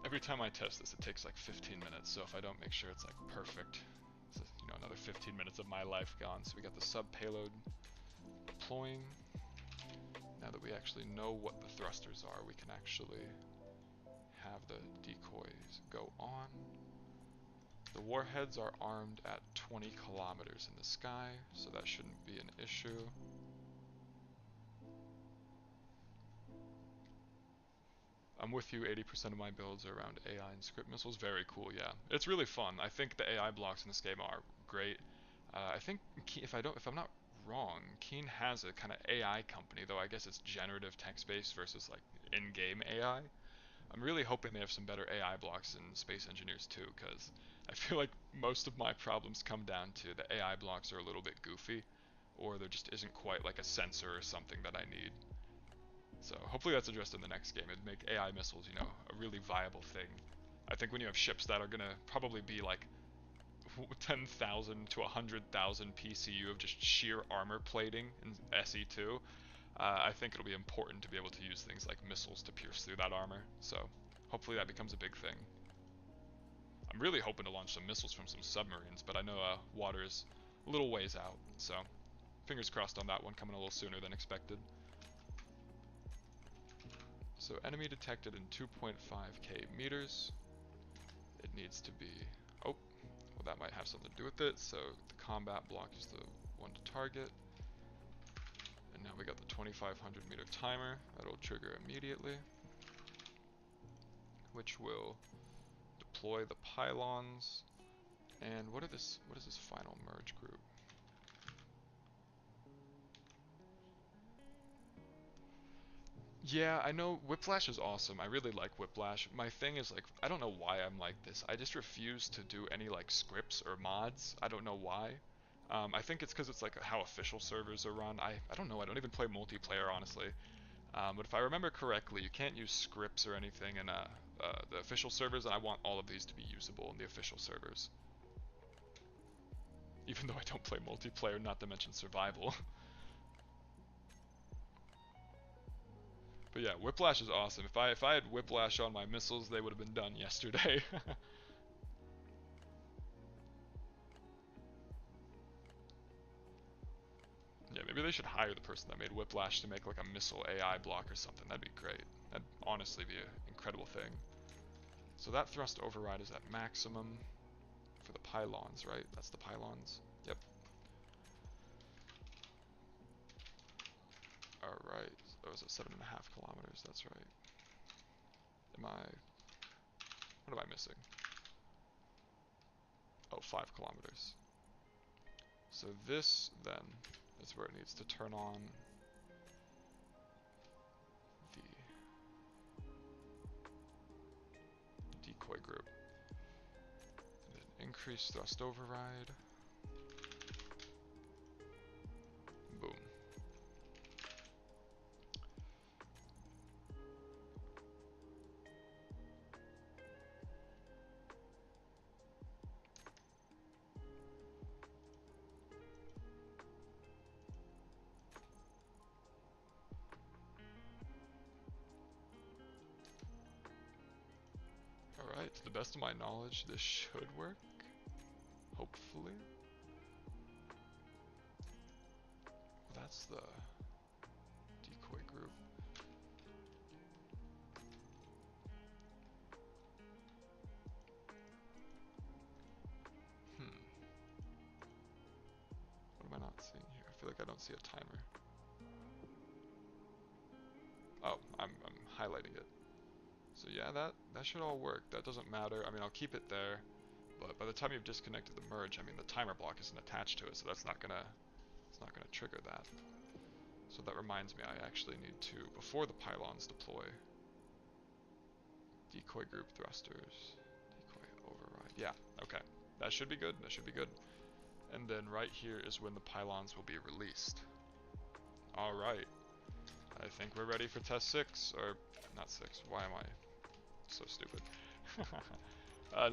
Every time I test this, it takes like 15 minutes, so if I don't make sure it's like perfect, it's another 15 minutes of my life gone. So we got the sub payload deploying. Now that we actually know what the thrusters are, we can actually have the decoys go on. The warheads are armed at 20 kilometers in the sky, so that shouldn't be an issue. I'm with you, 80% of my builds are around AI and script missiles. Very cool, yeah. It's really fun. I think the AI blocks in this game are great. I think, if I'm not wrong, Keen has a kind of AI company, though I guess it's generative text-based versus like in-game AI. I'm really hoping they have some better AI blocks in Space Engineers too, because I feel like most of my problems come down to the AI blocks are a little bit goofy, or there just isn't quite like a sensor or something that I need. So hopefully that's addressed in the next game. It'd make AI missiles, you know, a really viable thing. I think when you have ships that are gonna probably be like 10,000 to 100,000 PCU of just sheer armor plating in SE2, I think it'll be important to be able to use things like missiles to pierce through that armor. So hopefully that becomes a big thing. I'm really hoping to launch some missiles from some submarines, but I know water is a little ways out, so fingers crossed on that one, coming a little sooner than expected. So enemy detected in 2.5k meters. It needs to be, well that might have something to do with it. So the combat block is the one to target. And now we got the 2500 meter timer that'll trigger immediately, which will deploy the pylons. And what is this final merge group? Yeah, I know Whiplash is awesome. I really like Whiplash. My thing is like, I don't know why I'm like this. I just refuse to do any like scripts or mods. I don't know why. I think it's because it's like how official servers are run. I don't know. I don't even play multiplayer, honestly. But if I remember correctly, you can't use scripts or anything in the official servers, and I want all of these to be usable in the official servers. Even though I don't play multiplayer, not to mention survival. But yeah, Whiplash is awesome. If I had Whiplash on my missiles, they would have been done yesterday. Yeah, maybe they should hire the person that made Whiplash to make like a missile AI block or something. That'd be great. That'd honestly be an incredible thing. So that thrust override is at maximum for the pylons, right? That's the pylons. Yep. Alright, so that was at 7.5 kilometers, that's right. What am I missing? Oh, 5 kilometers. So this, then, is where it needs to turn on the decoy group. And then increase thrust override. Boom. best of my knowledge, this should work. Hopefully. That's the decoy group. What am I not seeing here? I feel like I don't see a timer. Oh, I'm highlighting it. So yeah, that should all work. That doesn't matter. I mean, I'll keep it there, but by the time you've disconnected the merge, I mean, the timer block isn't attached to it, so it's not gonna trigger that. So that reminds me, I actually need to, before the pylons deploy, decoy group thrusters, decoy override. Yeah, okay. That should be good. That should be good. And then right here is when the pylons will be released. All right. I think we're ready for test 6, or not 6. Why am I so stupid?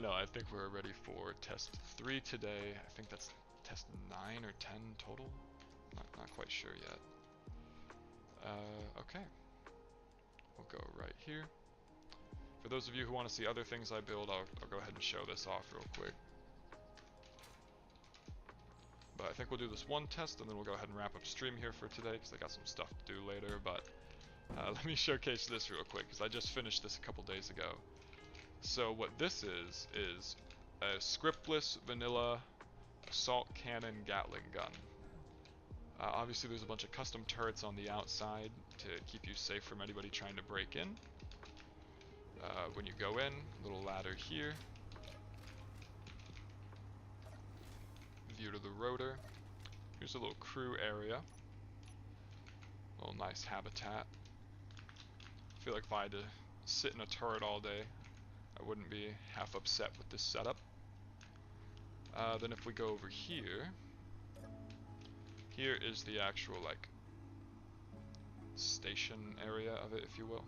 No, I think we're ready for test 3 today. I think that's test 9 or 10 total. Not quite sure yet. Okay. We'll go right here. For those of you who want to see other things I build, I'll go ahead and show this off real quick. But I think we'll do this one test, and then we'll go ahead and wrap up stream here for today, because I got some stuff to do later. But let me showcase this real quick, because I just finished this a couple days ago. So what this is a scriptless vanilla assault cannon Gatling gun. Obviously there's a bunch of custom turrets on the outside to keep you safe from anybody trying to break in. When you go in, little ladder here. View to the rotor. Here's a little crew area. Little nice habitat. I feel like if I had to sit in a turret all day, I wouldn't be half upset with this setup. Then if we go over here, here is the actual like station area of it, if you will.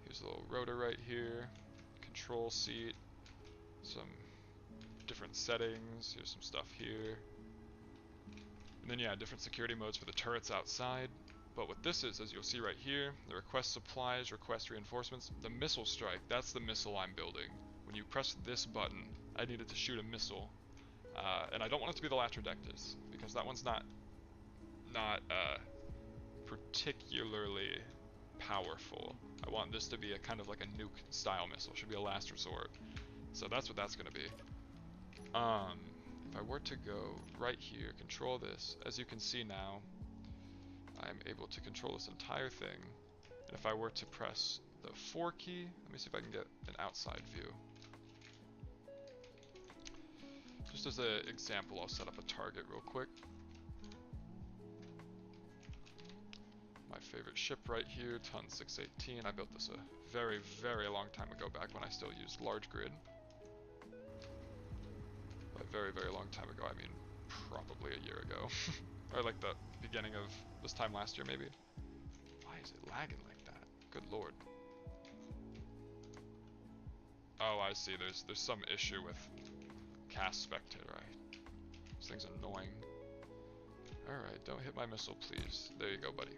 Here's a little rotor right here, control seat, some different settings, here's some stuff here. And then yeah, different security modes for the turrets outside. But what this is, as you'll see right here, the request supplies, request reinforcements, the missile strike, that's the missile I'm building. When you press this button, I need it to shoot a missile. And I don't want it to be the Latrodectus, because that one's not particularly powerful. I want this to be a kind of like a nuke style missile, should be a last resort. So that's what that's gonna be. If I were to go right here, control this, as you can see now, I'm able to control this entire thing. And if I were to press the 4 key, let me see if I can get an outside view. Just as an example, I'll set up a target real quick. My favorite ship right here, Ton 618. I built this a very, very long time ago, back when I still used large grid. By very, very long time ago, I mean probably a year ago. Or like the beginning of this time last year, maybe. Why is it lagging like that? Good lord. Oh, I see. There's some issue with cast spectator. This thing's annoying. Alright, don't hit my missile, please. There you go, buddy.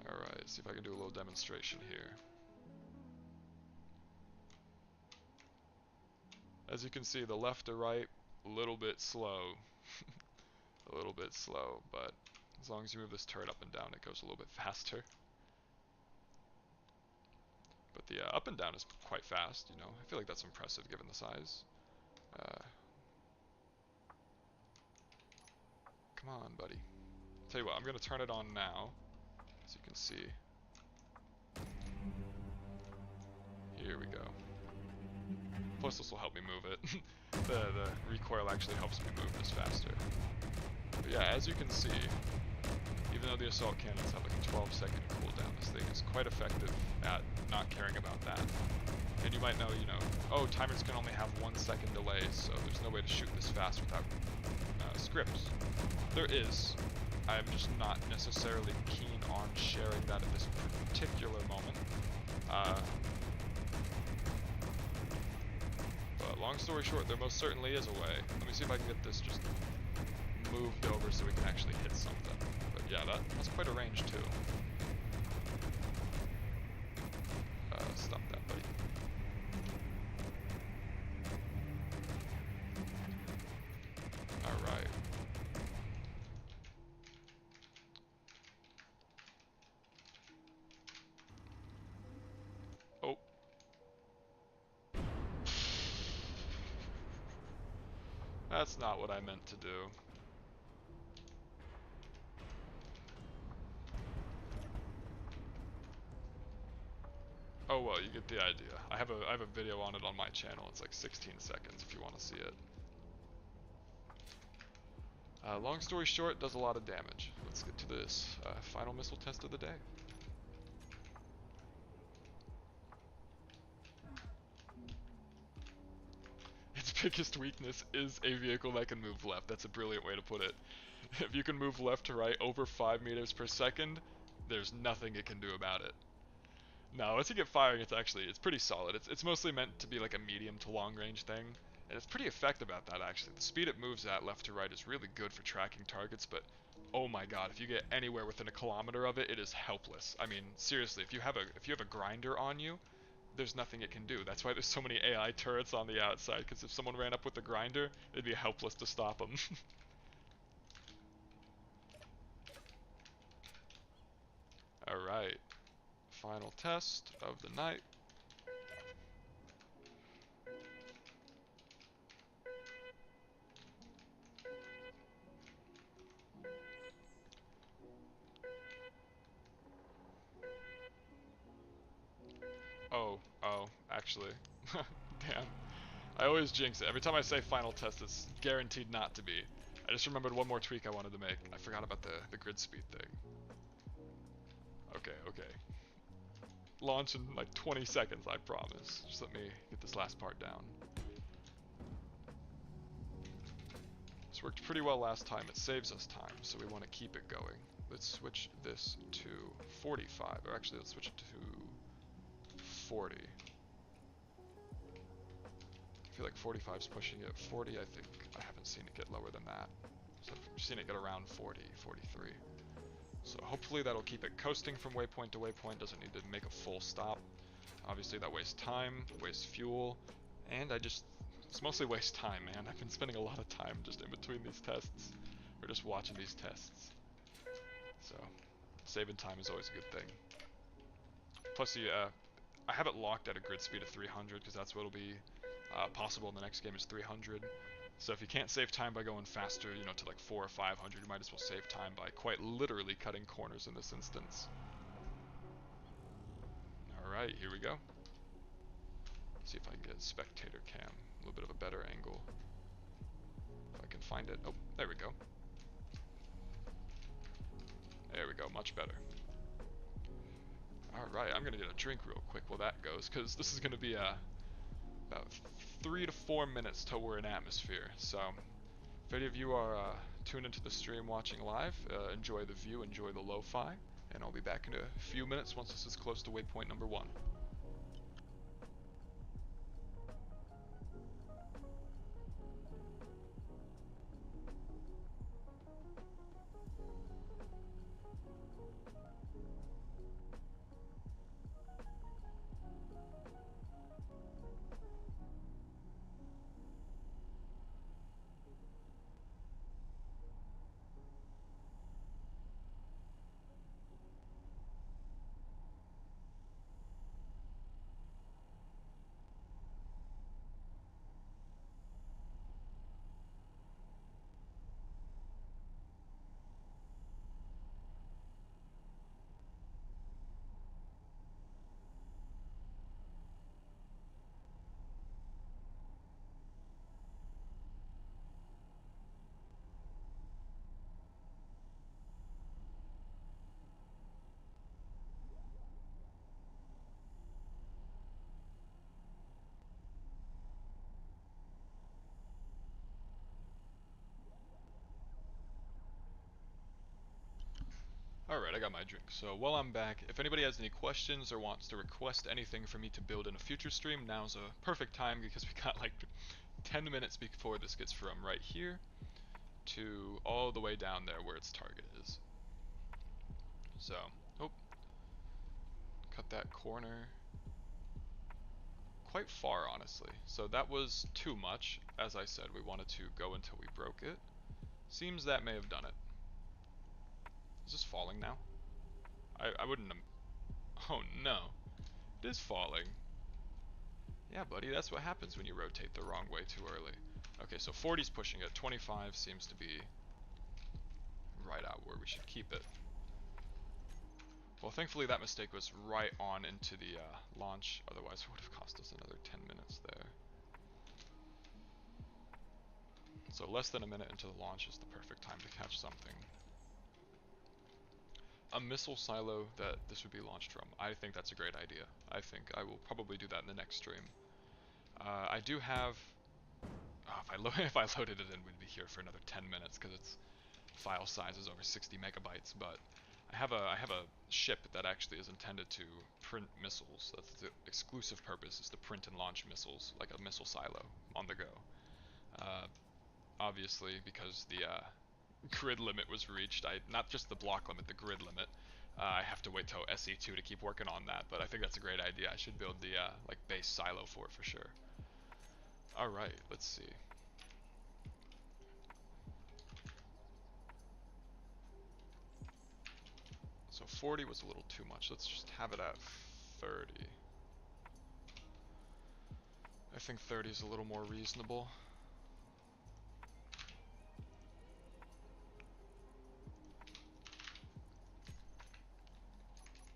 Alright, see if I can do a little demonstration here. As you can see, the left to right, a little bit slow. A little bit slow, but as long as you move this turret up and down, it goes a little bit faster. But the up and down is quite fast, you know. I feel like that's impressive given the size. Come on, buddy. Tell you what, I'm going to turn it on now, so you can see. Here we go. Plus this will help me move it. the recoil actually helps me move this faster. But yeah, as you can see, even though the assault cannons have like a 12-second cooldown, this thing is quite effective at not caring about that. And you might know, you know, oh, timers can only have 1 second delay, so there's no way to shoot this fast without scripts. There is. I'm just not necessarily keen on sharing that at this particular moment. But long story short, there most certainly is a way. Let me see if I can get this just moved over so we can actually hit something. But yeah, that's quite a range too. That's not what I meant to do. Oh well, you get the idea. I have a video on it on my channel. It's like 16 seconds if you want to see it. Long story short, does a lot of damage. Let's get to this final missile test of the day. Its biggest weakness is a vehicle that can move left. That's a brilliant way to put it. If you can move left to right over 5 meters per second, there's nothing it can do about it. No, once you get firing, it's pretty solid. It's mostly meant to be like a medium to long range thing, and it's pretty effective at that actually. The speed it moves at left to right is really good for tracking targets, but oh my god, if you get anywhere within a kilometer of it, it is helpless. I mean, seriously, if you have a grinder on you, there's nothing it can do. That's why there's so many AI turrets on the outside, because if someone ran up with the grinder, it'd be helpless to stop them. Alright, final test of the night. Oh, actually. Damn. I always jinx it. Every time I say final test, it's guaranteed not to be. I just remembered one more tweak I wanted to make. I forgot about the grid speed thing. Okay. Launch in like 20 seconds, I promise. Just let me get this last part down. This worked pretty well last time. It saves us time, so we want to keep it going. Let's switch this to 45, or actually let's switch it to 40. I feel like 45 is pushing it. 40, I think I haven't seen it get lower than that. So I've seen it get around 40, 43. So hopefully that'll keep it coasting from waypoint to waypoint, doesn't need to make a full stop. Obviously that wastes time, wastes fuel, and it's mostly waste time, man. I've been spending a lot of time just in between these tests, or just watching these tests. So, saving time is always a good thing. Plus, I have it locked at a grid speed of 300, because that's what'll be possible in the next game is 300. So if you can't save time by going faster, to like 400 or 500, you might as well save time by quite literally cutting corners in this instance. Alright, here we go. Let's see if I can get spectator cam, a little bit of a better angle. If I can find it. Oh, there we go. There we go, much better. Alright, I'm gonna get a drink real quick while that goes, because this is gonna be about 3 to 4 minutes till we're in atmosphere. So, if any of you are tuned into the stream watching live, enjoy the view, enjoy the lo-fi, and I'll be back in a few minutes once this is close to waypoint number 1. Alright, I got my drink. So while I'm back, if anybody has any questions or wants to request anything for me to build in a future stream, now's a perfect time because we got like 10 minutes before this gets from right here to all the way down there where its target is. So, oh, cut that corner quite far, honestly. So that was too much. As I said, we wanted to go until we broke it. Seems that may have done it. Is this falling now? I wouldn't have... Oh no. It is falling. Yeah, buddy, that's what happens when you rotate the wrong way too early. Okay, so 40's pushing it. 25 seems to be right out where we should keep it. Well, thankfully that mistake was right on into the launch. Otherwise, it would have cost us another 10 minutes there. So less than a minute into the launch is the perfect time to catch something. A missile silo that this would be launched from. I think that's a great idea. I think I will probably do that in the next stream. I do have... Oh, if I loaded it in, we'd be here for another 10 minutes because its file size is over 60 megabytes. But I have a ship that actually is intended to print missiles. That's the exclusive purpose, is to print and launch missiles, like a missile silo on the go. Obviously, because the grid limit was reached, not just the block limit, the grid limit. I have to wait till SE2 to keep working on that, but I think that's a great idea. I should build the like base silo for it for sure. All right, let's see. So 40 was a little too much. Let's just have it at 30. I think 30 is a little more reasonable.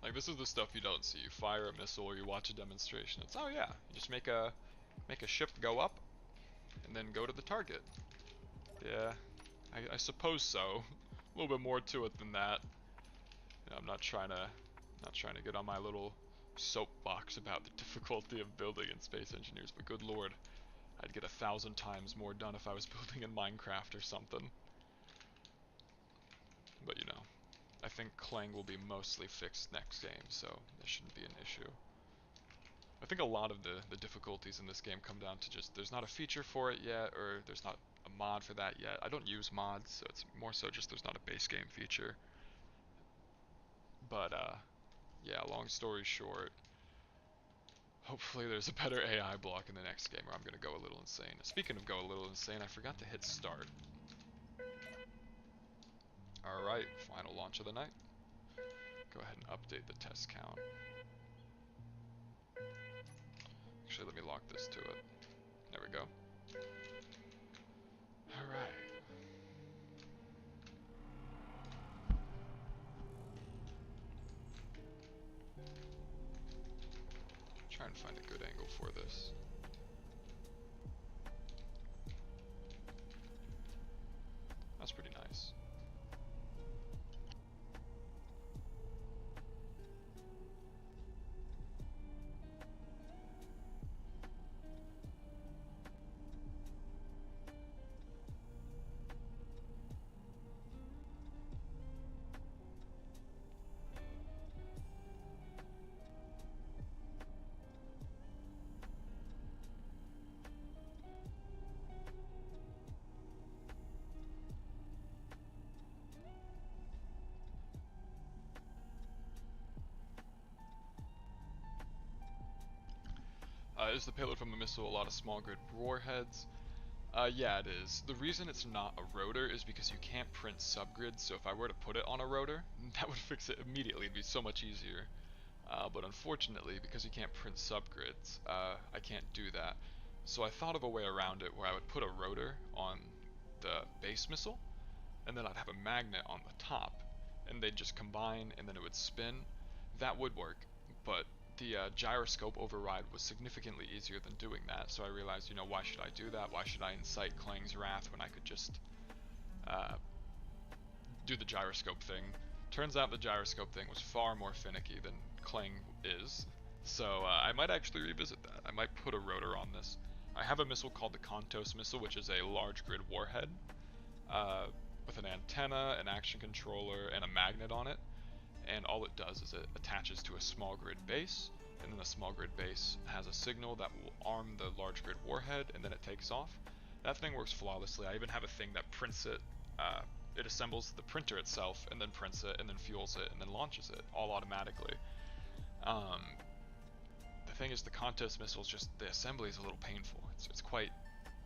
Like, this is the stuff you don't see. You fire a missile or you watch a demonstration. It's, oh yeah, you just make a ship go up and then go to the target. Yeah, I suppose so. A little bit more to it than that. You know, I'm not trying to get on my little soapbox about the difficulty of building in Space Engineers, but good lord, I'd get 1,000 times more done if I was building in Minecraft or something. But you know, I think Clang will be mostly fixed next game, so there shouldn't be an issue. I think a lot of the difficulties in this game come down to just there's not a feature for it yet, or there's not a mod for that yet. I don't use mods, so it's more so just there's not a base game feature. But yeah, long story short, hopefully there's a better AI block in the next game, or I'm gonna go a little insane. Speaking of go a little insane, I forgot to hit start. Alright, final launch of the night. Go ahead and update the test count. Actually, let me lock this to it. There we go. Alright. Try and find a good angle for this. That's pretty nice. Is the payload from the missile a lot of small grid warheads? Yeah, it is. The reason it's not a rotor is because you can't print subgrids, so if I were to put it on a rotor, that would fix it immediately. It'd be so much easier. But unfortunately, because you can't print subgrids, I can't do that. So I thought of a way around it where I would put a rotor on the base missile, and then I'd have a magnet on the top, and they'd just combine, and then it would spin. That would work, but the gyroscope override was significantly easier than doing that, so I realized, you know, why should I do that? Why should I incite Clang's wrath when I could just do the gyroscope thing? Turns out the gyroscope thing was far more finicky than Clang is, so I might actually revisit that. I might put a rotor on this. I have a missile called the Kontos missile, which is a large grid warhead with an antenna, an action controller, and a magnet on it. And all it does is it attaches to a small grid base, and then the small grid base has a signal that will arm the large grid warhead, and then it takes off. That thing works flawlessly. I even have a thing that prints it. It assembles the printer itself, and then prints it, and then fuels it, and then launches it, all automatically. The thing is, the Kontos missiles, just the assembly is a little painful. It's quite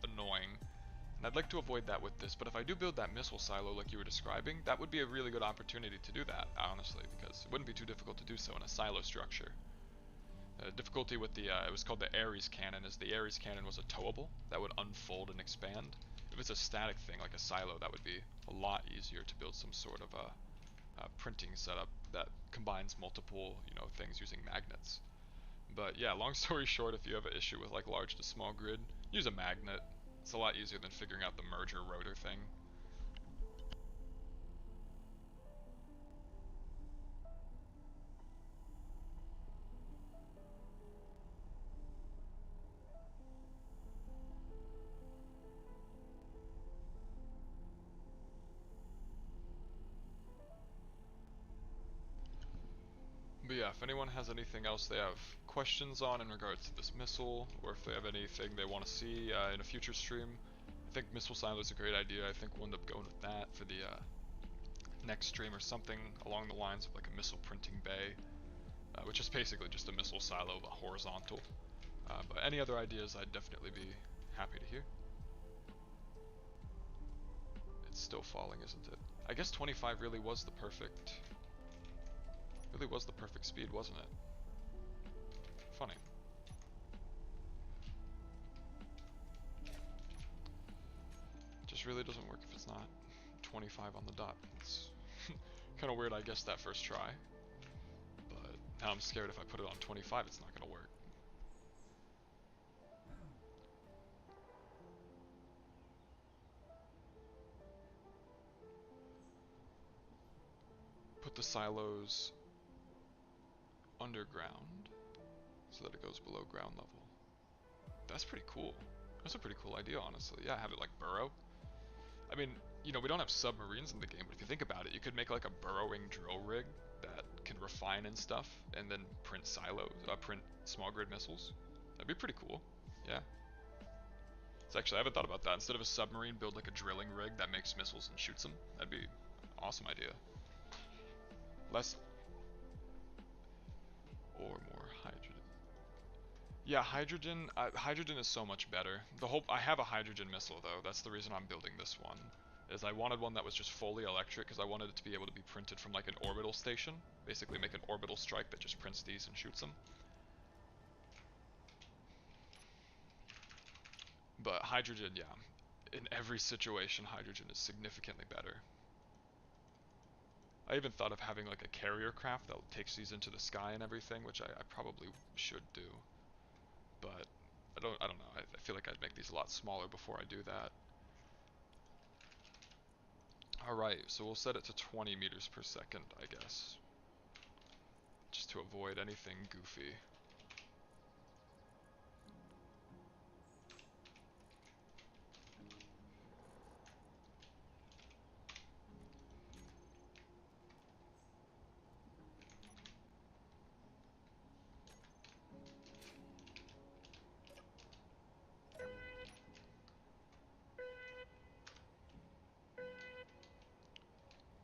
annoying. And I'd like to avoid that with this, but if I do build that missile silo like you were describing, that would be a really good opportunity to do that, honestly, because it wouldn't be too difficult to do so in a silo structure. Difficulty with the, it was called the Ares cannon, is the Ares cannon was a towable that would unfold and expand. If it's a static thing like a silo, that would be a lot easier to build some sort of a printing setup that combines multiple, things using magnets. But yeah, long story short, if you have an issue with like large to small grid, use a magnet. It's a lot easier than figuring out the merger rotor thing. But yeah, if anyone has anything else they have questions on in regards to this missile, or if they have anything they want to see in a future stream, I think missile silo is a great idea. I think we'll end up going with that for the next stream, or something along the lines of like a missile printing bay, which is basically just a missile silo but horizontal. But any other ideas, I'd definitely be happy to hear. It's still falling, isn't it? I guess 25 really was the perfect speed, wasn't it? Funny. Just really doesn't work if it's not 25 on the dot. It's kind of weird, I guess, that first try. But now I'm scared if I put it on 25, it's not going to work. Put the silos underground so that it goes below ground level. That's pretty cool. That's a pretty cool idea, honestly. Yeah, have it like burrow. I mean, we don't have submarines in the game, but if you think about it, you could make like a burrowing drill rig that can refine and stuff, and then print print small grid missiles. That'd be pretty cool. Yeah. It's actually, I haven't thought about that. Instead of a submarine, build like a drilling rig that makes missiles and shoots them. That'd be an awesome idea. Less or more hydrogen. Yeah, hydrogen is so much better. I have a hydrogen missile though. That's the reason I'm building this one. Is I wanted one that was just fully electric because I wanted it to be able to be printed from like an orbital station. Basically make an orbital strike that just prints these and shoots them. But hydrogen, yeah. In every situation, hydrogen is significantly better. I even thought of having like a carrier craft that takes these into the sky and everything, which I probably should do. But I don't know. I feel like I'd make these a lot smaller before I do that. Alright, so we'll set it to 20 meters per second, I guess. Just to avoid anything goofy.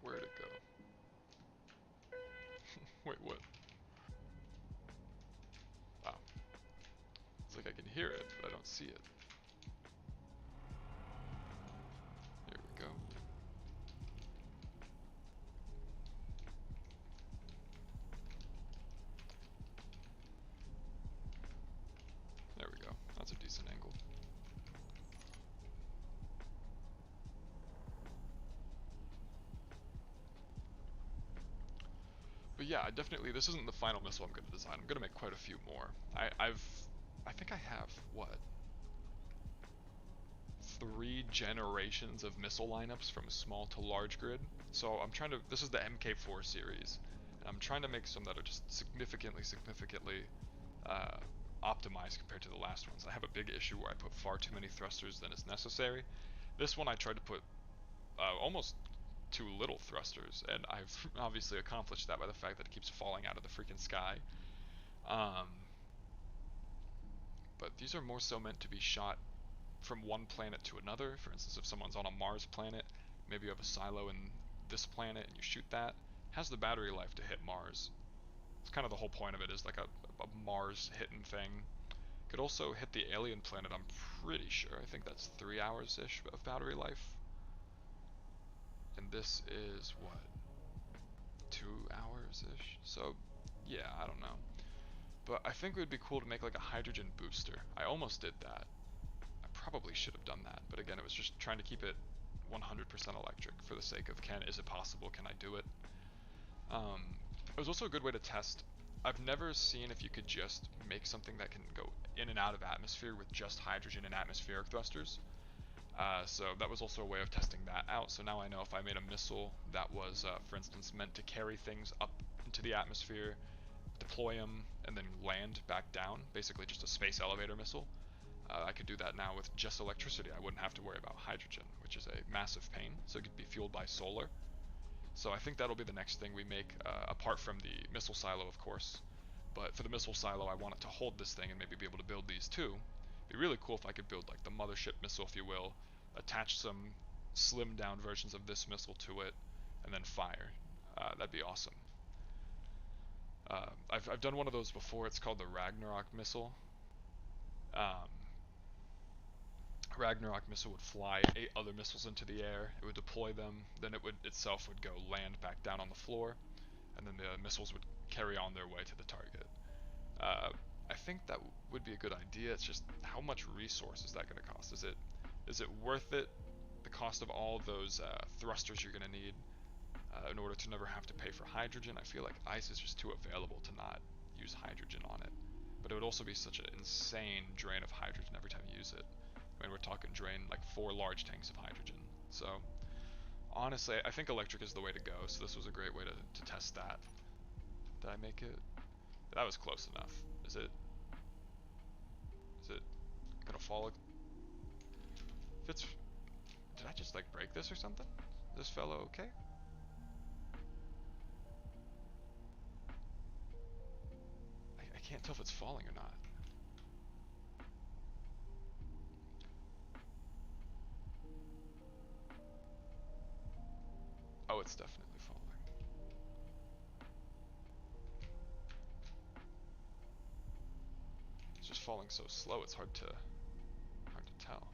Where'd it go? Wait, what? Wow. It's like I can hear it, but I don't see it. Here we go. There we go. That's a decent angle. But yeah, this isn't the final missile I'm going to design. I'm going to make quite a few more. I think I have, what? 3 generations of missile lineups from small to large grid. So this is the MK4 series. And I'm trying to make some that are just significantly optimized compared to the last ones. I have a big issue where I put far too many thrusters than is necessary. This one I tried to put almost too little thrusters, and I've obviously accomplished that by the fact that it keeps falling out of the freaking sky. But these are more so meant to be shot from one planet to another. For instance, if someone's on a Mars planet, maybe you have a silo in this planet and you shoot that, it has the battery life to hit Mars. It's kind of the whole point of it, is like a Mars hitting thing. Could also hit the alien planet, I'm pretty sure. I think that's 3 hours-ish of battery life. And this is, what, 2 hours-ish? So, yeah, I don't know. But I think it would be cool to make like a hydrogen booster. I almost did that. I probably should have done that, but again, it was just trying to keep it 100% electric for the sake of is it possible, can I do it? It was also a good way to test. I've never seen if you could just make something that can go in and out of atmosphere with just hydrogen and atmospheric thrusters. So that was also a way of testing that out. So now I know if I made a missile that was, for instance, meant to carry things up into the atmosphere, deploy them, and then land back down, basically just a space elevator missile, I could do that now with just electricity. I wouldn't have to worry about hydrogen, which is a massive pain. So it could be fueled by solar. So I think that'll be the next thing we make, apart from the missile silo, of course. But for the missile silo, I want it to hold this thing and maybe be able to build these too. It'd be really cool if I could build like the mothership missile, if you will, attach some slimmed down versions of this missile to it, and then fire. That'd be awesome. I've done one of those before. It's called the Ragnarok missile. Um, Ragnarok missile would fly 8 other missiles into the air. It would deploy them. Then it would itself would go land back down on the floor, and then the missiles would carry on their way to the target. I think that would be a good idea. It's just how much resource is that going to cost? Is it worth it? The cost of all those thrusters you're going to need in order to never have to pay for hydrogen. I feel like ice is just too available to not use hydrogen on it. But it would also be such an insane drain of hydrogen every time you use it. I mean, we're talking drain like 4 large tanks of hydrogen. So honestly, I think electric is the way to go. So this was a great way to test that. Did I make it? That was close enough. Is it gonna fall? If it's, did I just like break this or something? Is this fellow okay? I can't tell if it's falling or not. Oh, it's definitely falling. It's just falling so slow, it's hard to tell.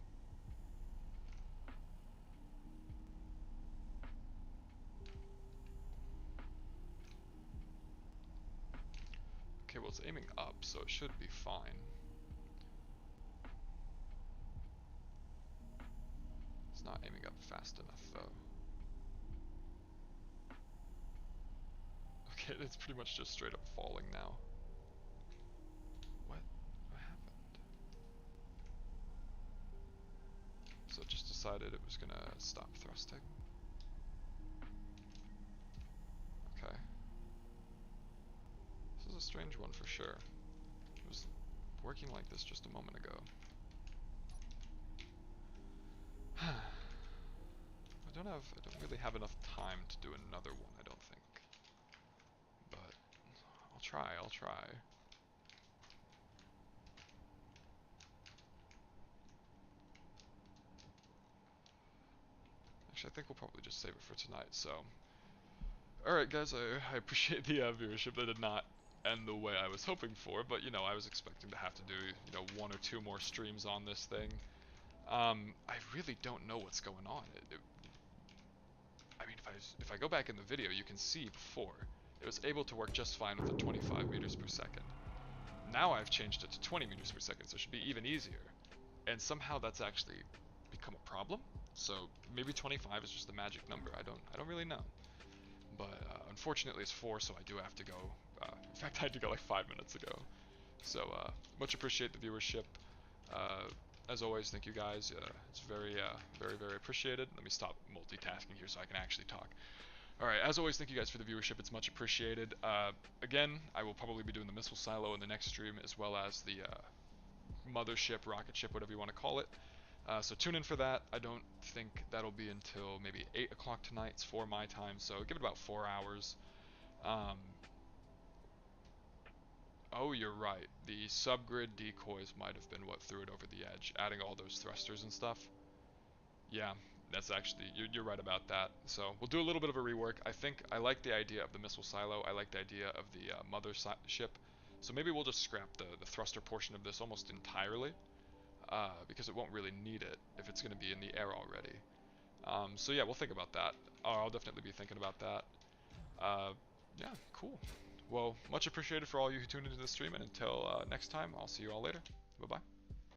Okay, well it's aiming up, so it should be fine. It's not aiming up fast enough though. Okay, it's pretty much just straight up falling now. What happened? So it just decided it was gonna stop thrusting. Okay. This is a strange one for sure. It was working like this just a moment ago. I don't really have enough time to do another one, I don't think. But I'll try. Actually, I think we'll probably just save it for tonight, so. Alright guys, I appreciate the viewership. That did not end the way I was hoping for, but you know, I was expecting to have to do, you know, 1 or 2 more streams on this thing. I really don't know what's going on. I mean, if I go back in the video, you can see before, it was able to work just fine with the 25 meters per second. Now I've changed it to 20 meters per second, so it should be even easier. And somehow that's actually become a problem. So maybe 25 is just the magic number. I don't really know. But unfortunately it's 4, so I do have to go. In fact, I had to go like 5 minutes ago. So much appreciate the viewership. As always, thank you guys. It's very appreciated. Let me stop multitasking here so I can actually talk. Alright, as always, thank you guys for the viewership. It's much appreciated. Again, I will probably be doing the missile silo in the next stream, as well as the mothership, rocket ship, whatever you want to call it. So tune in for that. I don't think that'll be until maybe 8 o'clock tonight. It's 4 my time, so give it about 4 hours. Oh, you're right. The subgrid decoys might have been what threw it over the edge, adding all those thrusters and stuff. Yeah, that's actually, you're right about that. So we'll do a little bit of a rework. I think I like the idea of the missile silo. I like the idea of the mothership. So maybe we'll just scrap the thruster portion of this almost entirely, because it won't really need it if it's going to be in the air already. So yeah, we'll think about that. I'll definitely be thinking about that. Yeah, cool. Well, much appreciated for all you who tuned into this stream, and until next time, I'll see you all later. Bye-bye.